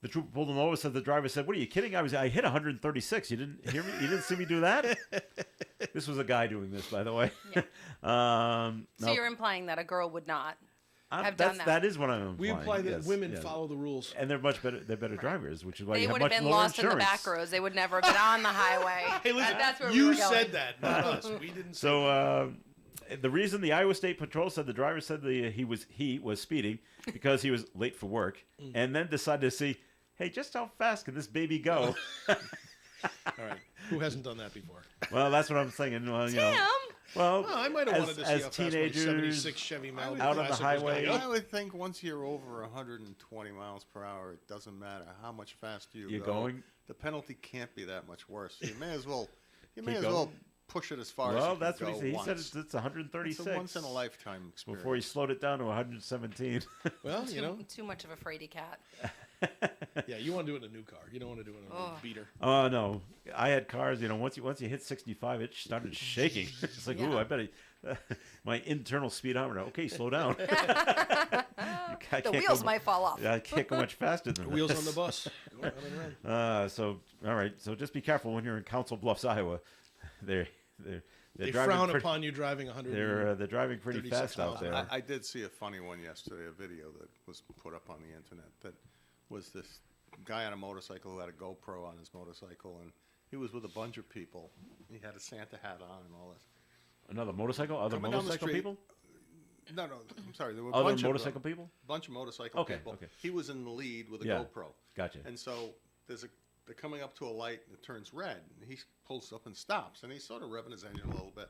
The trooper pulled him over. Said the driver said, "What are you kidding? I hit 136. You didn't hear me? You didn't see me do that?" This was a guy doing this, by the way. So you're implying that a girl would not. have done that. That is what I'm We implying. imply that Yes, women yes. follow the rules. And they're much better. They're better drivers, which is why They you have would have much been lower lost insurance. in the back roads. They would never have been on the highway. Hey, listen, That's where we you were going. said that, not us. We didn't say So the reason the Iowa State Patrol said the driver said he was speeding because he was late for work, and then decided to see, hey, just how fast can this baby go? All right. Who hasn't done that before? Well, that's what I'm thinking. Well, you know, Tim! well, Well, I might have wanted to see as how fast my teenagers 76 Chevy Malibu out on the Classic was gonna highway, go. I would think once you're over 120 miles per hour, it doesn't matter how much faster you You're go. going? The penalty can't be that much worse. You may as well. Keep going? Push it as far as you well, can that's go what he said. He once. said it's 136. It's a once in a lifetime experience. Before he slowed it down to 117. Well, you know, Too much of a fraidy cat. yeah, you want to do it in a new car. You don't want to do it in a Oh. beater. Oh no, I had cars. You know, once you hit 65, it started shaking. It's like, ooh, Yeah. I bet my internal speedometer. Okay, slow down. The wheels might fall off. I can't go much faster than Wheels this. on the bus. Go around and around. So all right, so just be careful when you're in Council Bluffs, Iowa. They're They driving frown pretty- upon you driving 100. They're driving pretty 36 fast out miles an there. hour. I did see a funny one yesterday, a video that was put up on the internet that was this guy on a motorcycle who had a GoPro on his motorcycle, and he was with a bunch of people. He had a Santa hat on and all this. Another motorcycle? Other Coming down the motorcycle street- people? No, I'm sorry. There were a Other bunch motorcycle of people? bunch of motorcycle Okay, people. okay. He was in the lead with a Yeah, GoPro. gotcha. And so they're coming up to a light and it turns red, and he pulls up and stops, and he's sort of revving his engine a little bit.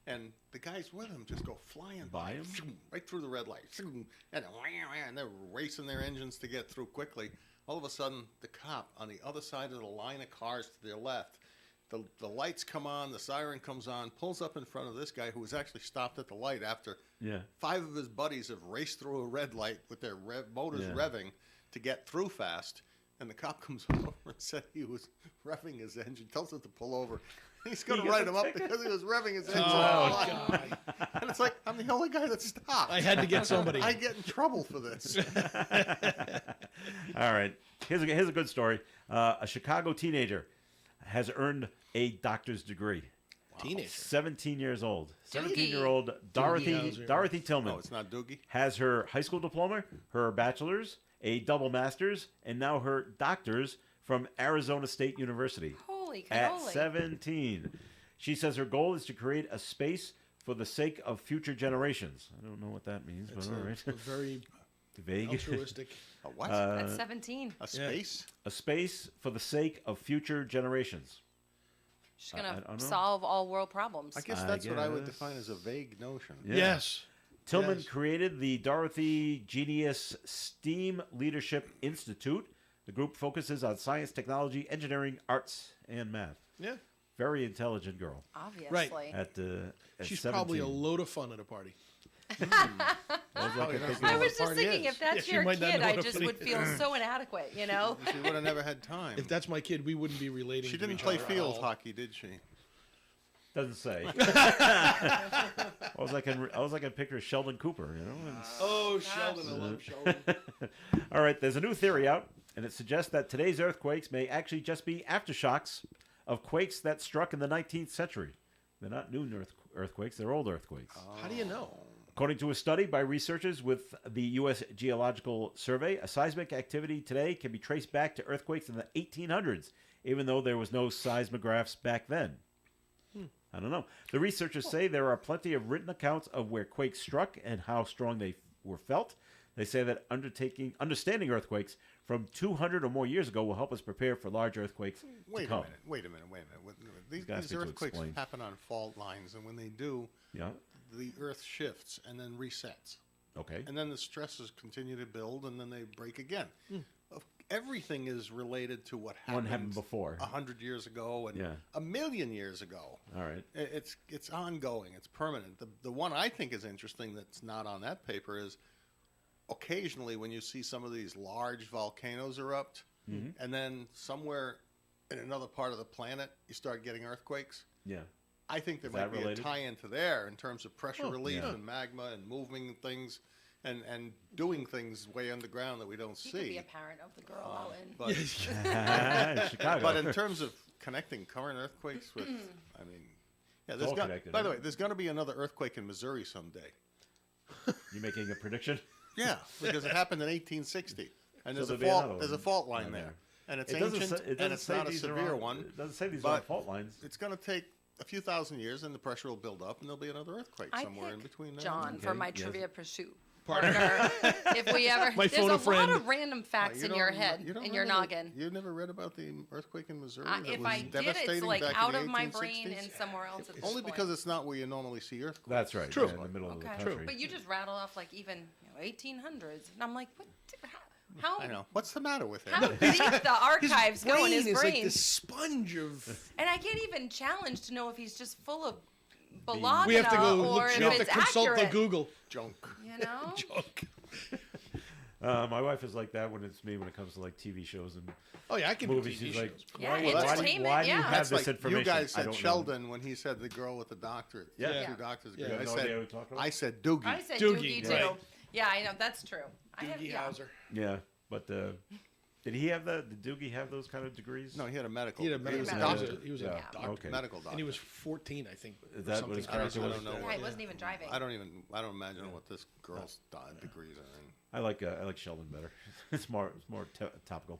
And the guys with him just go flying By him? right through the red light, and they're racing their engines to get through quickly. All of a sudden, the cop on the other side of the line of cars to their left, the lights come on, the siren comes on, pulls up in front of this guy who was actually stopped at the light after Yeah. 5 of his buddies have raced through a red light with their motors Yeah. revving to get through fast. And the cop comes over and said he was revving his engine, tells him to pull over. He's going He to got write a him up ticket? because he was revving his engine. Oh, God. And it's like, I'm the only guy that stopped. I had to get somebody. I get in trouble for this. All right. Here's a good story. A Chicago teenager has earned a doctor's degree. Teenager. 17 years old. Doogie. 17-year-old Howser. Dorothy Tillman No, it's not Doogie. has her high school diploma, her bachelor's, a double master's, and now her doctor's from Arizona State University. Holy At cannoli. 17. She says her goal is to create a space for the sake of future generations. I don't know what that means, It's but all right. a very Vague. altruistic. A what? That's 17. a space? A space for the sake of future generations. She's I going don't know. to solve all world problems. I guess I that's what I would guess. define as a vague notion. Yeah. Yes. Tillman Yes. created the Dorothy Genius STEAM Leadership Institute. The group focuses on science, technology, engineering, arts, and math. Yeah. Very intelligent girl. Obviously. At She's 17. probably a load of fun at a party. I was just thinking, if that's Yeah, she your might not kid, know I what a just funny- would feel so inadequate, you know? She would have never had time. If that's my kid, we wouldn't be relating. She to didn't each play other at field all. hockey, did she? Doesn't say. I was like a picture of Sheldon Cooper, you know. and- Oh, Sheldon, I love Sheldon. All right, there's a new theory out, and it suggests that today's earthquakes may actually just be aftershocks of quakes that struck in the 19th century. They're not new earthquakes; they're old earthquakes. How do you know? According to a study by researchers with the U.S. Geological Survey, a seismic activity today can be traced back to earthquakes in the 1800s, even though there was no seismographs back then. I don't know. The researchers say there are plenty of written accounts of where quakes struck and how strong they were felt. They say that understanding earthquakes from 200 or more years ago will help us prepare for large earthquakes Wait to come. a minute. These guys need to earthquakes explain. happen on fault lines, and when they do, Yeah. the earth shifts and then resets. Okay. And then the stresses continue to build, and then they break again. Everything is related to what happened, What happened before. 100 years ago and Yeah. a million years ago. All right. It's ongoing. It's permanent. The one I think is interesting that's not on that paper is occasionally when you see some of these large volcanoes erupt, and then somewhere in another part of the planet you start getting earthquakes. Yeah. I think there Is might that be related? a tie into there in terms of pressure relief yeah. and magma and moving things and doing things way underground that we don't You could be see. a parent of the girl out in. But, Chicago. but in terms of connecting current earthquakes with, I mean, yeah, all connected, by the isn't way, there's going to be another earthquake in Missouri someday. You making a prediction? Yeah, because it happened in 1860, and So there's a there'll be another fault. There's a one fault line down there, and it's It doesn't ancient, say- it and doesn't it's say not a these are severe on- one. It doesn't say these are on but fault lines. It's going to take a few thousand years, and the pressure will build up, and there'll be another earthquake I somewhere in pick between. Now John and for then. my yes. trivia pursuit Partner. if we ever, My there's phone a a friend. lot of random facts You in your don't- head, you don't in your remember- noggin. You never read about the earthquake in Missouri? that If was I did, it's devastating like back in out the of my brain 1860s? and somewhere else at this Only point. because it's not where you normally see earthquakes. That's right. True. yeah, in the middle of the Okay. country. But you just rattle off like even 1800s, and I'm like, what? How? I know. What's the matter with him? How deep the archives go in his is brain? like this sponge of. And I can't even challenge to know if he's just full of balagna We have to go or look. if We have to it's consult accurate. the Google. Junk. You know? Junk. My wife is like that when it's me when it comes to like TV shows and Oh yeah, I can movies. do TV She's like, shows. Yeah, why do you entertainment, yeah. have That's this like information? you guys I said don't know. Sheldon when he said the girl with the doctorate. Yeah. the Yeah. two doctors. Yeah. ago. You have no idea what we're talking about? I said Doogie. I said Doogie, Doogie, too. right. Yeah, I know that's true. I have, Doogie yeah. Howser. Yeah, but did he have that? Did Doogie have those kind of degrees? No, he had a medical. He had a he was a medical. doctor. He was a Yeah. doctor. Okay. Medical doctor. And he was 14, I think. Is or that what something his crazy. character I was? don't know. Yeah, what- he wasn't even driving. I don't imagine what this girl's degrees are in. I like Sheldon better. It's more topical.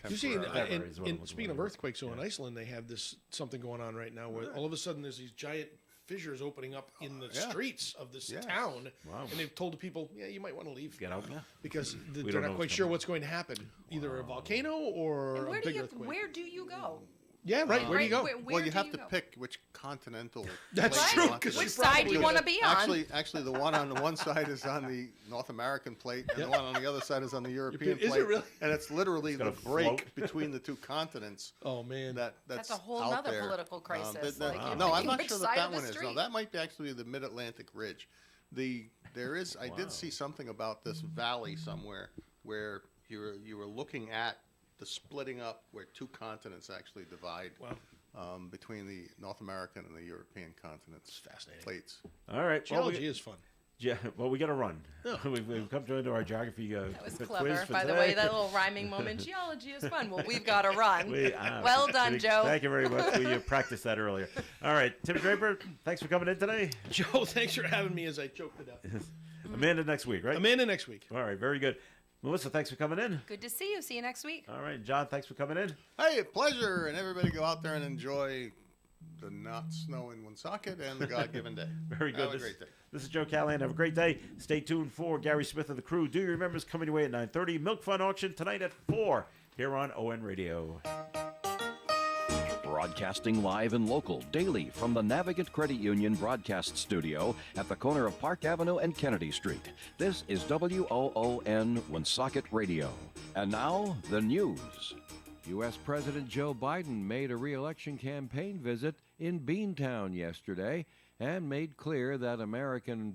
You see, Contemporary. Whatever is what I'm looking speaking of for. earthquakes, so in Iceland they have this something going on right now where all of a sudden there's these giant fissures opening up in the Yeah. streets of this Yeah. town, Wow. and they've told the people, yeah, you might want to leave Get out. because they're don't know not what's quite sure coming. what's going to happen, either a volcano or And a where do big you earthquake. where do you go? Yeah, right. Where do you go? Where Well, you do have to go? pick which continental. That's plate true, you want to 'cause do. Which you side do you probably- want to be on? Actually, the one on the one side is on the North American plate, and the one on the other side is on the European Is it plate. really? And it's literally It's the gotta break float. between the two continents. Oh man, That's a whole out nother there. political crisis, that- like, you're no, I'm picking not which sure side that of the one is. No, street. that might be actually the Mid-Atlantic Ridge. There is. I did see something about this valley somewhere where you were looking at the splitting up where two continents actually divide. Wow. Between the North American and the European continents. fascinating. Plates. All right. Geology is fun. Yeah, well, we got to run. We've come to into our geography That was quiz clever, for by the today. way. That little rhyming moment. Geology is fun. Well, we've got to run. We- Well done, Joe. Thank you very much. We practiced that earlier. All right, Tim Draper, thanks for coming in today. Joe, thanks for having me as I choked it up. Amanda next week, right? Amanda next week. All right, very good. Melissa, thanks for coming in. Good to see you. See you next week. All right, John, thanks for coming in. Hey, pleasure, and everybody go out there and enjoy the not snow in Woonsocket and the God-given day. Very good. Have a This- great day. This is Joe Callahan. Have a great day. Stay tuned for Gary Smith and the crew. Do you remember is coming your way at 9:30. Milk Fun Auction tonight at 4 here on ON Radio. Broadcasting live and local daily from the Navigant Credit Union broadcast studio at the corner of Park Avenue and Kennedy Street. This is WOON Woonsocket Radio. And now, the news. U.S. President Joe Biden made a re-election campaign visit in Beantown yesterday and made clear that American